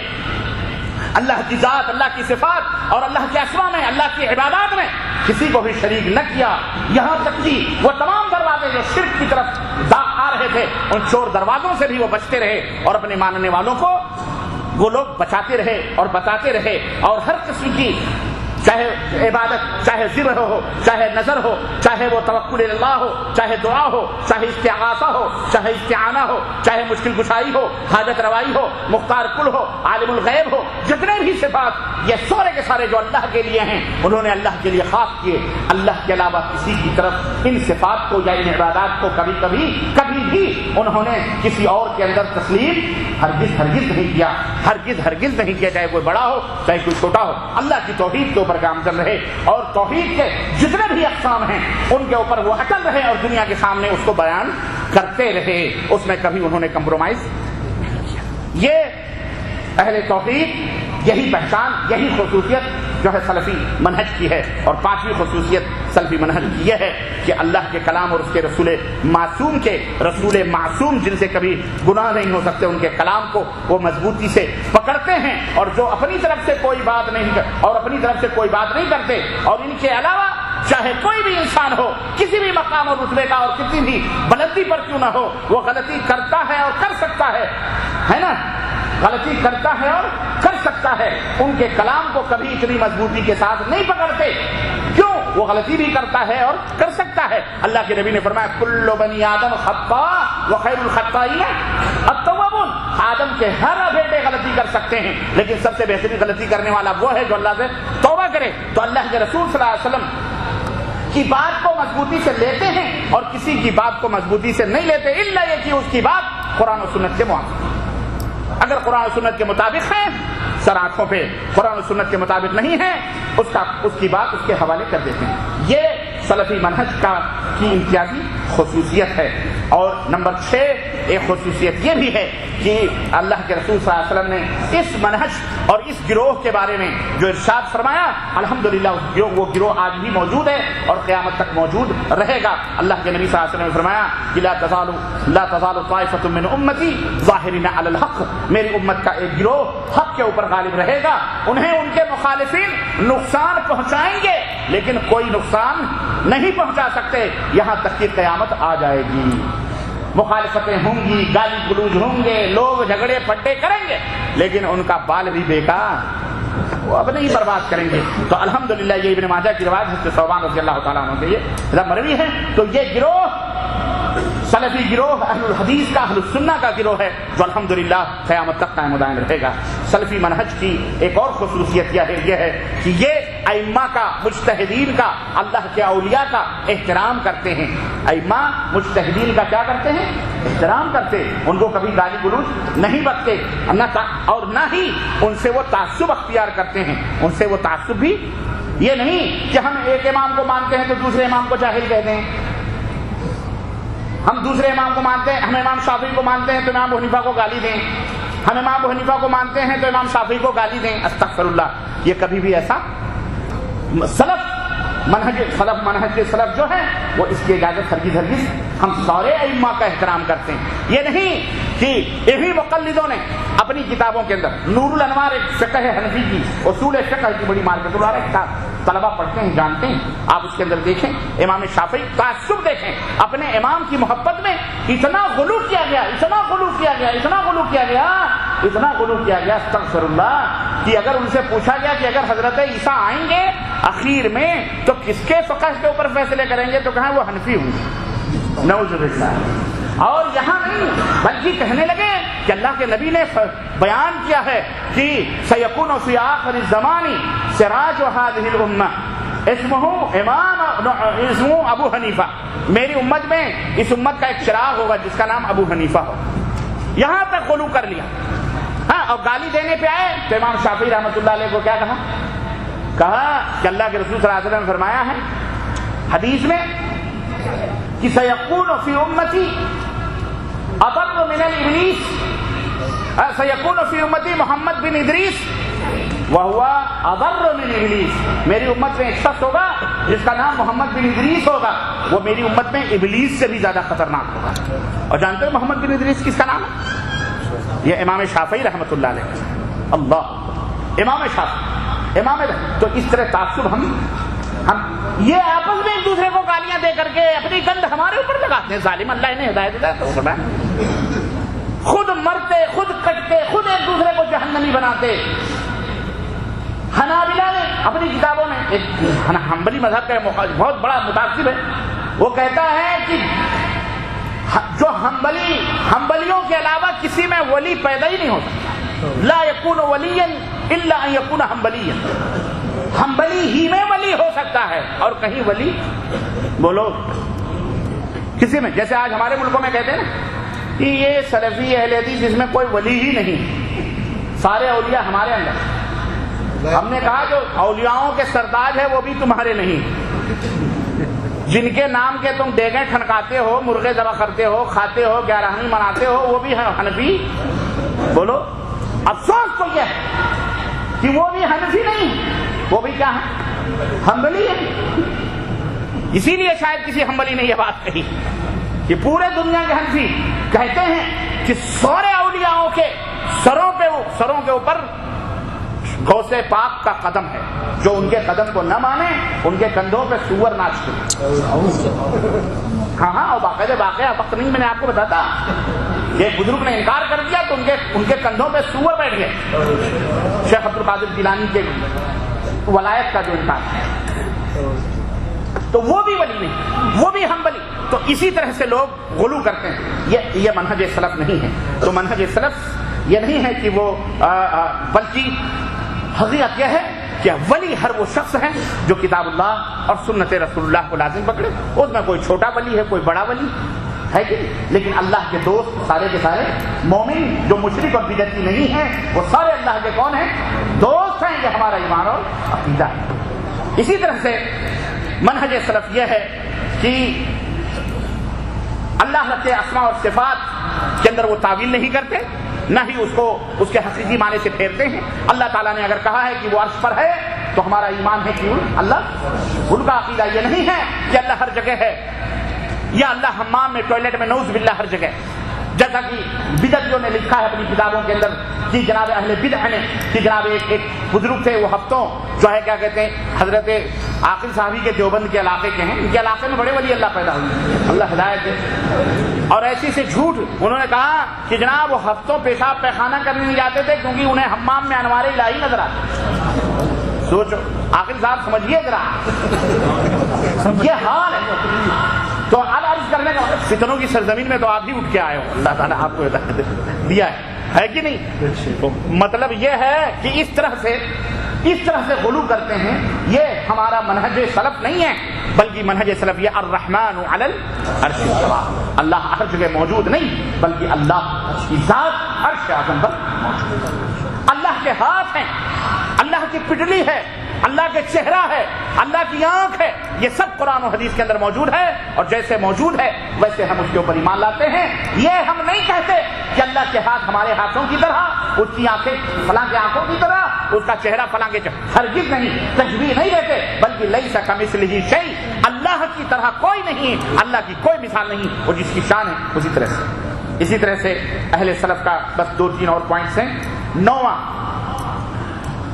اللہ کی ذات، اللہ کی صفات اور اللہ کے اسماء میں، اللہ کی عبادات میں کسی کو بھی شریک نہ کیا، یہاں تک کہ وہ تمام دروازے جو شرک کی طرف آ رہے تھے ان چور دروازوں سے بھی وہ بچتے رہے، اور اپنے ماننے والوں کو وہ لوگ بچاتے رہے اور بتاتے رہے، اور ہر قسم کی چاہے عبادت، چاہے ذبح ہو، چاہے نظر ہو، چاہے وہ توکل اللہ ہو، چاہے دعا ہو، چاہے استغاثہ ہو، چاہے استعانہ ہو، چاہے مشکل کشائی ہو، حاجت روائی ہو، مختار کل ہو، عالم الغیب ہو، جتنے بھی صفات یہ سارے کے سارے جو اللہ کے لیے ہیں انہوں نے اللہ کے لیے خاص کیے۔ اللہ کے علاوہ کسی کی طرف ان صفات کو یا ان عبادات کو کبھی بھی انہوں نے کسی اور کے اندر تسلیم ہرگز نہیں کیا، ہرگز نہیں کیا، چاہے کوئی بڑا ہو چاہے کوئی چھوٹا ہو۔ اللہ کی توحید کے اوپر گامزن رہے، اور توحید کے جتنے بھی اقسام ہیں ان کے اوپر وہ اٹل رہے، اور دنیا کے سامنے اس کو بیان کرتے رہے، اس میں کبھی انہوں نے کمپرومائز نہیں کیا۔ یہ اہل توحید، یہی پہچان، یہی خصوصیت جو ہے سلفی منہج کی ہے۔ اور 5ویں خصوصیت سلفی منہج کی یہ ہے کہ اللہ کے کلام اور اس کے رسول معصوم جن سے کبھی گناہ نہیں ہو سکتے، ان کے کلام کو وہ مضبوطی سے پکڑتے ہیں، اور جو اپنی طرف سے کوئی بات نہیں کرتے، اور ان کے علاوہ چاہے کوئی بھی انسان ہو، کسی بھی مقام اور رتبے کا اور کتنی بھی بلندی پر کیوں نہ ہو، وہ غلطی کرتا ہے اور کر سکتا ہے نا، غلطی کرتا ہے اور کر سکتا ہے، ان کے کلام کو کبھی اتنی مضبوطی کے ساتھ نہیں پکڑتے، کیوں؟ وہ غلطی بھی کرتا ہے اور کر سکتا ہے۔ اللہ کے نبی نے فرمایا کل بنی آدم خطاء وخیر الخطائین التوابون، آدم کے ہر بیٹے غلطی کر سکتے ہیں، لیکن سب سے بہترین غلطی کرنے والا وہ ہے جو اللہ سے توبہ کرے۔ تو اللہ کے رسول صلی اللہ علیہ وسلم کی بات کو مضبوطی سے لیتے ہیں، اور کسی کی بات کو مضبوطی سے نہیں لیتے، الا یہ کہ اس کی بات قرآن و سنت کے موافق، اگر قرآن و سنت کے مطابق ہے سر آنکھوں پہ، قرآن و سنت کے مطابق نہیں ہے اس کی بات اس کے حوالے کر دیتے ہیں۔ یہ سلفی منہج کی امتیازی خصوصیت ہے۔ اور نمبر 6 ایک خصوصیت یہ بھی ہے کہ اللہ کے رسول صلی اللہ علیہ وسلم نے اس منہج اور اس گروہ کے بارے میں جو ارشاد فرمایا، الحمدللہ وہ گروہ آج بھی موجود ہے اور قیامت تک موجود رہے گا۔ اللہ کے نبی صلی اللہ علیہ وسلم نے فرمایا کہ لا تزال طائفۃ من امتی ظاہرین علی الحق، میری امت کا ایک گروہ حق کے اوپر غالب رہے گا، انہیں ان کے مخالفین نقصان پہنچائیں گے لیکن کوئی نقصان نہیں پہنچا سکتے یہاں تک کہ قیامت آ جائے گی۔ مخالفتیں ہوں گی، گالی گلوج ہوں گے، لوگ جھگڑے پھٹے کریں گے، لیکن ان کا بال بھی بیکار، وہ اب نہیں برباد کریں گے۔ تو الحمدللہ یہ ابن ماجہ کی روایت حضرت ثوبان رضی اللہ تعالیٰ عنہ سے یہ مروی ہے۔ تو یہ گروہ سلفی گروہ اہل الحدیث کا، اہل السنہ کا گروہ ہے جو الحمدللہ قیامت تک قائم و دائم رہے گا۔ سلفی منہج کی ایک اور خصوصیت یہ ہے کہ یہ ائمہ کا، مجتہدین کا، اللہ کے اولیاء کا احترام کرتے ہیں۔ ائمہ مجتہدین کا کیا کرتے ہیں؟ احترام کرتے، ان کو کبھی گالی گلوچ نہیں بکتے، اور نہ ہی ان سے وہ تعصب اختیار کرتے ہیں۔ ان سے وہ تعصب بھی یہ نہیں کہ ہم ایک امام کو مانتے ہیں تو دوسرے امام کو جاہل کہتے ہیں، ہم دوسرے امام کو مانتے ہیں، ہم امام شافعی کو مانتے ہیں تو امام ابو حنیفہ کو گالی دیں، ہم امام ابو حنیفہ کو مانتے ہیں تو امام شافعی کو گالی دیں، استغفر اللہ۔ یہ کبھی بھی ایسا سلف جو ہے وہ اس کی اجازت ہرگز ہم سارے ائمہ کا احترام کرتے ہیں۔ یہ نہیں کہ انہی مقلدوں نے اپنی کتابوں کے اندر نور الانوار ایک فقہ حنفی کی، اصول فقہ کی بڑی مارکیٹ والا کتاب طلبہ پڑھتے ہیں، جانتے ہیں، آپ اس کے اندر دیکھیں امام شافعی تعصب دیکھیں، اپنے امام کی محبت میں اتنا غلو کیا گیا، استغفر اللہ، کہ اگر ان سے پوچھا گیا کہ اگر حضرت عیسیٰ آئیں گے اخیر میں تو کس کے فقہ کے اوپر فیصلے کریں گے، تو کہاں وہ حنفی ہوں گے، نعوذ باللہ۔ اور یہاں نہیں بلکہ کہنے لگے کہ اللہ کے نبی نے بیان کیا ہے کہ سیکون فی آخر الزمان سراج هذه الامہ اسمہ ابو حنیفہ، میری امت میں اس امت کا ایک چراغ ہوگا جس کا نام ابو حنیفہ ہو۔ یہاں تک غلو کر لیا. ہاں اور گالی دینے پہ آئے تو امام شافعی رحمۃ اللہ علیہ کو کیا کہا کہ اللہ کے رسول صلی اللہ علیہ وسلم نے فرمایا ہے حدیث میں کہ سیکون فی امتی اضر من الابلیس، سیکون فی امتی محمد بن ادریس وہو اضر من ابلیس. میری امت میں ایک شخص ہوگا جس کا نام محمد بن ادریس ہوگا، وہ میری امت میں ابلیس سے بھی زیادہ خطرناک ہوگا. اور جانتے ہو محمد بن ادریس کس کا نام ہے؟ یہ امام شافعی رحمۃ اللہ علیہ. اللہ امام شافعی امام. تو اس طرح تعصب ہم یہ آپس میں ایک دوسرے کو گالیاں دے کر کے اپنی گند ہمارے اوپر لگاتے ہیں. ظالم اللہ نے ہدایت دیا تو خود مرتے، خود کٹتے، خود ایک دوسرے کو جہنمی بناتے. حنابلہ نے اپنی کتابوں میں ایک حنبلی مذہب کا بہت بڑا متعصب ہے، وہ کہتا ہے کہ جو حنبلیوں کے علاوہ کسی میں ولی پیدا ہی نہیں ہوتا. لا یکون ولیا الا ان یکون حنبلیا. حنبلی ہی میں ولی ہو سکتا ہے اور کہیں ولی بولو کسی میں. جیسے آج ہمارے ملکوں میں کہتے ہیں نا کہ یہ سلفی اہل حدیث جس میں کوئی ولی ہی نہیں، سارے اولیاء ہمارے اندر. ہم نے کہا جو اولیاؤں کے سرداج ہے وہ بھی تمہارے نہیں، جن کے نام کے تم دیگیں ٹھنکاتے ہو، مرغے ذبح کرتے ہو، کھاتے ہو، گیارہویں مناتے ہو، وہ بھی حنفی. بولو افسوس تو یہ ہے کہ وہ بھی حنفی نہیں، وہ بھی کیا ہے؟ حنبلی ہے. اسی لیے شاید کسی حنبلی نے یہ بات کہی کہ پورے دنیا کے حنفی کہتے ہیں کہ سارے اولیاءوں کے سروں کے اوپر غوث پاک کا قدم ہے، جو ان کے قدم کو نہ مانے ان کے کندھوں پہ سور ناچ کرے. ہاں اور باقاعدہ واقعہ وقت نہیں میں نے آپ کو بتاتا. ایک بزرگ نے انکار کر دیا تو ان کے کندھوں پہ سور بیٹھ گئے. شیخ عبد القادر جیلانی کے ولایت کا جو انکار ہے، تو وہ بھی ولی نہیں، وہ بھی حنبلی. تو اسی طرح سے لوگ غلو کرتے ہیں. یہ منہج سلف نہیں ہے. تو منہج سلف یہ نہیں ہے کہ وہ بلکہ حقیقت یہ ہے کہ ولی ہر وہ شخص ہے جو کتاب اللہ اور سنت رسول اللہ کو لازم پکڑے. اس میں کوئی چھوٹا ولی ہے، کوئی بڑا ولی ہے کہ لیکن اللہ کے دوست سارے کے سارے مومن جو مشرک اور بدعتی نہیں ہیں وہ سارے اللہ کے کون ہیں؟ دوست ہیں. یہ ہمارا ایمان اور عقیدہ ہے. اسی طرح سے منہج سلف یہ ہے کہ اللہ کے اسماء اور صفات کے اندر وہ تعویل نہیں کرتے، نہ ہی اس کے حقیقی معنی سے پھیرتے ہیں. اللہ تعالیٰ نے اگر کہا ہے کہ وہ عرش پر ہے تو ہمارا ایمان ہے کہ اللہ. ان کا عقیدہ یہ نہیں ہے کہ اللہ ہر جگہ ہے یا اللہ حمام میں، ٹوائلٹ میں، نعوذ باللہ ہر جگہ. جیسا کہ بدعتیوں نے لکھا ہے اپنی کتابوں کے اندر کہ جناب اہل بدع نے کہ جناب ایک بزرگ تھے، وہ ہفتوں جو ہے کیا کہتے ہیں حضرت عاقل صاحبی کے دیوبند کے علاقے کے ہیں، ان کے علاقے میں بڑے ولی اللہ پیدا ہوئے، اللہ ہدایت دے. اور ایسی سے جھوٹ انہوں نے کہا کہ جناب وہ ہفتوں پیشاب پیخانہ کرنے نہیں جاتے تھے کیونکہ انہیں حمام میں انوار الہی نظر آتے. سوچو عاقل صاحب سمجھیے ذرا یہ حال ہے. تو اب عرض کرنے کا فتنوں کی سرزمین میں تو آپ ہی اٹھ کے آئے ہو، اللہ تعالیٰ آپ کو ہدایت دیا ہے کہ نہیں. تو مطلب یہ ہے کہ اس طرح سے غلو کرتے ہیں. یہ ہمارا منہج سلف نہیں ہے، بلکہ منہج سلف یہ الرحمن علی العرش استویٰ. اللہ ہر جگہ موجود نہیں بلکہ اللہ کی ذات عرش اعظم پر موجود. اللہ کے ہاتھ ہیں، اللہ کی پٹلی ہے، اللہ کے چہرہ ہے، اللہ کی آنکھ ہے. یہ سب قرآن و حدیث کے اندر موجود ہے اور جیسے موجود ہے ویسے ہم اس کے اوپر ایمان لاتے ہیں. یہ ہم نہیں کہتے کہ اللہ کے ہاتھ ہمارے ہاتھوں کی طرح، اس کی آنکھیں فلاں کی آنکھوں کی طرح، اس کا چہرہ فلاں کے چہرہ. ہرگز نہیں، تشبیہ نہیں دیتے، بلکہ لیس کمثلہ شیء، اللہ کی طرح کوئی نہیں، اللہ کی کوئی مثال نہیں، وہ جس کی شان ہے اسی طرح سے. اسی طرح سے اہل سلف کا بس 2-3 اور پوائنٹس ہیں. 9واں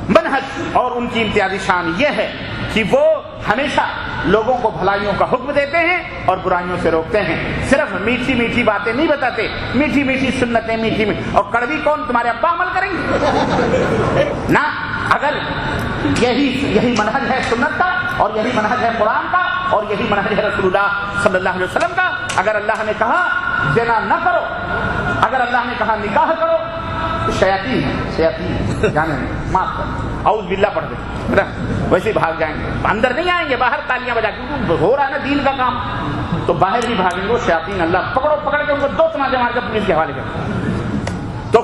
منہج اور ان کی امتیازی شان یہ ہے کہ وہ ہمیشہ لوگوں کو بھلائیوں کا حکم دیتے ہیں اور برائیوں سے روکتے ہیں. صرف میٹھی میٹھی باتیں نہیں بتاتے، میٹھی میٹھی سنتیں، میٹھی اور کڑوی کون تمہارے ابا عمل کریں گے نہ. اگر یہی منہج ہے سنت کا اور یہی منہج ہے قرآن کا اور یہی منہج ہے رسول اللہ صلی اللہ علیہ وسلم کا. اگر اللہ نے کہا زنا نہ کرو، اگر اللہ نے کہا نکاح کرو، شیاطین جانے معاف کر، اعوذ باللہ پڑھ دیں، ویسے ہی بھاگ جائیں گے. اندر نہیں آئیں گے، باہر تالیاں بجا کے ہو رہا ہے نا دین کا کام، تو باہر بھی بھاگیں گے. شیاطین اللہ پکڑو، پکڑ کے ان کو 2 تماچے مار کے پولیس کے حوالے کر.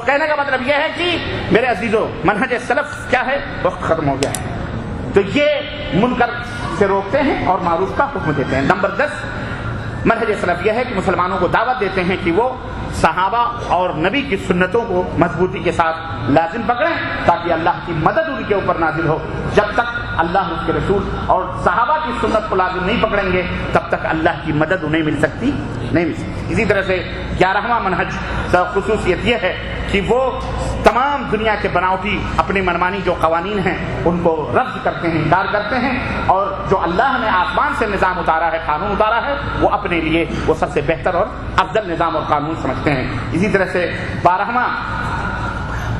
کہنے کا مطلب یہ ہے کہ میرے عزیزو منہج سلف کیا ہے؟ وقت ختم ہو گیا ہے. تو یہ منکر سے روکتے ہیں اور معروف کا حکم دیتے ہیں. نمبر 10 منہج سلف یہ ہے کہ مسلمانوں کو دعوت دیتے ہیں کہ وہ صحابہ اور نبی کی سنتوں کو مضبوطی کے ساتھ لازم پکڑیں تاکہ اللہ کی مدد ان کے اوپر نازل ہو. جب تک اللہ اس کے رسول اور صحابہ کی سنت کو لازم نہیں پکڑیں گے تب تک اللہ کی مدد انہیں مل سکتی نہیں مل سکتی. اسی طرح سے 11واں منہج خصوصیت یہ ہے کہ وہ تمام دنیا کے بناوٹی اپنی منمانی جو قوانین ہیں ان کو رد کرتے ہیں، انکار کرتے ہیں، اور جو اللہ نے آسمان سے نظام اتارا ہے، قانون اتارا ہے، وہ اپنے لیے وہ سب سے بہتر اور افضل نظام اور قانون سمجھتے ہیں. اسی طرح سے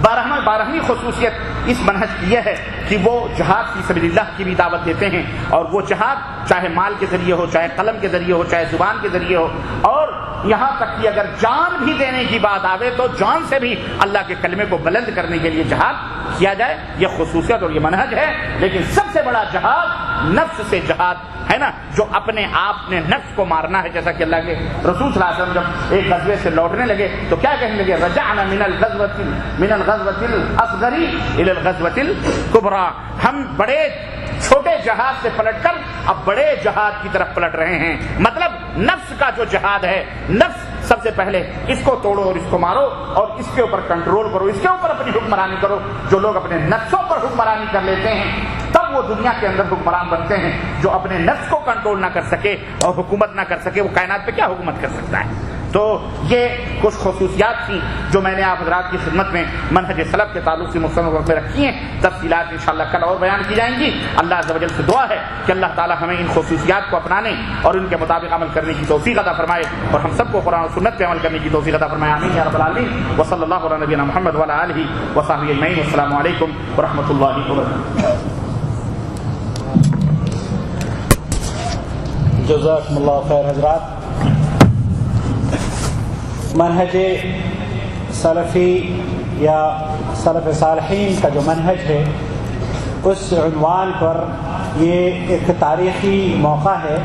12ویں خصوصیت اس منہج کی یہ ہے کہ وہ جہاد فی سبیل اللہ کی بھی دعوت دیتے ہیں، اور وہ جہاد چاہے مال کے ذریعے ہو، چاہے قلم کے ذریعے ہو، چاہے زبان کے ذریعے ہو، اور یہاں تک کہ اگر جان بھی دینے کی بات آوے تو جان سے بھی اللہ کے کلمے کو بلند کرنے کے لیے جہاد کیا جائے. یہ خصوصیت اور یہ منہج ہے. لیکن سب سے بڑا جہاد نفس سے جہاد ہے نا، جو اپنے آپ نے نفس کو مارنا ہے. جیسا کہ اللہ کے رسول صلی اللہ علیہ وسلم جب ایک غزوے سے لوٹنے لگے تو کیا کہنے لگے؟ رجعنا من الغزوة الأصغر إلى الغزوة الكبرى. ہم بڑے چھوٹے جہاد سے پلٹ کر اب بڑے جہاد کی طرف پلٹ رہے ہیں. مطلب نفس کا جو جہاد ہے، نفس سب سے پہلے اس کو توڑو اور اس کو مارو اور اس کے اوپر کنٹرول کرو، اس کے اوپر اپنی حکمرانی کرو. جو لوگ اپنے نفسوں پر حکمرانی کر لیتے ہیں تب وہ دنیا کے اندر حکمران بنتے ہیں. جو اپنے نفس کو کنٹرول نہ کر سکے اور حکومت نہ کر سکے وہ کائنات پہ کیا حکومت کر سکتا ہے؟ تو یہ کچھ خصوصیات تھیں جو میں نے آپ حضرات کی خدمت میں منہج سلف کے تعلق سے مستند میں رکھی ہیں. تفصیلات انشاءاللہ کل اور بیان کی جائیں گی. اللہ عز و جل سے دعا ہے کہ اللہ تعالی ہمیں ان خصوصیات کو اپنانے اور ان کے مطابق عمل کرنے کی توفیق عطا فرمائے، اور ہم سب کو قرآن و سنت پہ عمل کرنے کی توفیق عطا فرمائے. آمین یا رب العالمین. وصلی اللہ علی نبینا محمد وعلی آلہ وصحبہ اجمعین. السلام علیکم ورحمۃ اللہ وبرکاتہ. جزاکم اللہ خیر. حضرات، منہج سلفی یا سلف صالحین کا جو منہج ہے اس عنوان پر یہ ایک تاریخی موقع ہے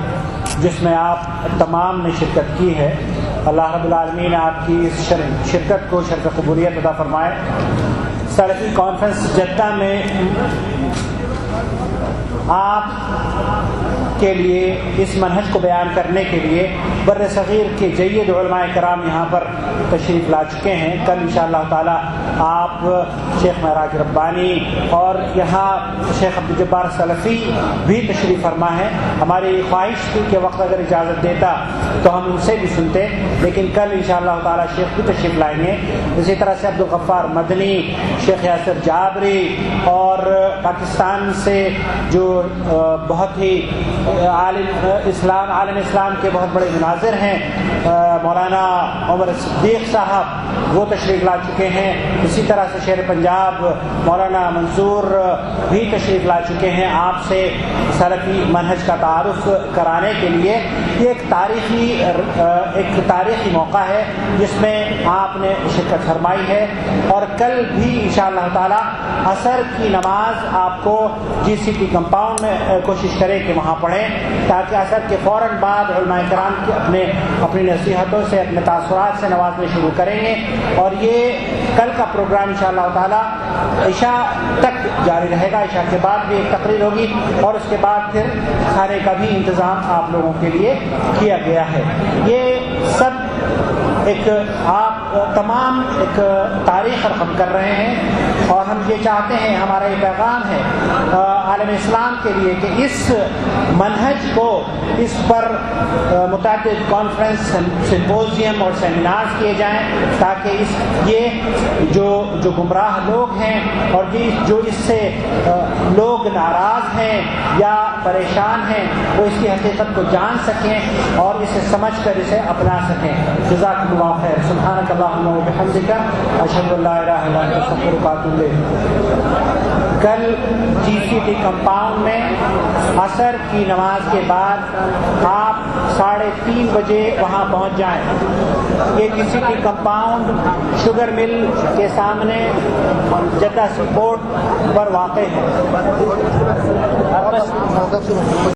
جس میں آپ تمام نے شرکت کی ہے. اللہ رب العالمین آپ کی اس شرکت کو شرف قبولیت عطا فرمائے. سلفی کانفرنس جدہ میں آپ کے لیے اس منہج کو بیان کرنے کے لیے بر صغیر کے جید علماء کرام یہاں پر تشریف لا چکے ہیں. کل انشاءاللہ تعالی آپ شیخ معراج ربانی اور یہاں شیخ عبدالجبار سلفی بھی تشریف فرما ہے. ہماری خواہش تھی کہ وقت اگر اجازت دیتا تو ہم ان سے بھی سنتے، لیکن کل انشاءاللہ تعالی شیخ بھی تشریف لائیں گے. اسی طرح سے عبدالغفار مدنی، شیخ یاسر جابری، اور پاکستان سے جو بہت ہی عالم اسلام کے بہت بڑے مناظر ہیں مولانا عمر صدیق صاحب، وہ تشریف لا چکے ہیں. اسی طرح سے شہر پنجاب مولانا منصور بھی تشریف لا چکے ہیں آپ سے سلفی منہج کا تعارف کرانے کے لیے. یہ ایک تاریخی موقع ہے جس میں آپ نے شرکت فرمائی ہے. اور کل بھی انشاءاللہ تعالی عصر کی نماز آپ کو جی سی ٹی کمپاؤنڈ میں کوشش کریں کہ وہاں پڑھیں تاکہ عصر کے فوراً بعد علماء کرام کے اپنی نصیحتوں سے، اپنے تاثرات سے نوازنے شروع کریں گے. اور یہ کل کا پروگرام انشاءاللہ تعالی عشاء تک جاری رہے گا. عشاء کے بعد بھی ایک تقریر ہوگی اور اس کے بعد پھر کھانے کا بھی انتظام آپ لوگوں کے لیے کیا گیا ہے. یہ سب ایک آپ تمام ایک تاریخ رقم کر رہے ہیں، اور ہم یہ چاہتے ہیں، ہمارا یہ پیغام ہے عالم اسلام کے لیے کہ اس منہج کو، اس پر متعدد کانفرنس، سمپوزیم اور سیمینارز کیے جائیں تاکہ یہ جو گمراہ لوگ ہیں اور جو اس سے لوگ ناراض ہیں یا پریشان ہیں وہ اس کی حقیقت کو جان سکیں اور اسے سمجھ کر اسے اپنا سکیں. جزاکم اللہ خیر. سبحانک اللہم و بحمدک، اشہد ان لا الہ الا انت، استغفرک و اتوب الیک. کل جی سی ٹی کمپاؤنڈ میں عصر کی نماز کے بعد آپ 3:30 بجے وہاں پہنچ جائیں. یہ G C T compound sugar mill کے سامنے جدہ سی پورٹ پر واقع ہے.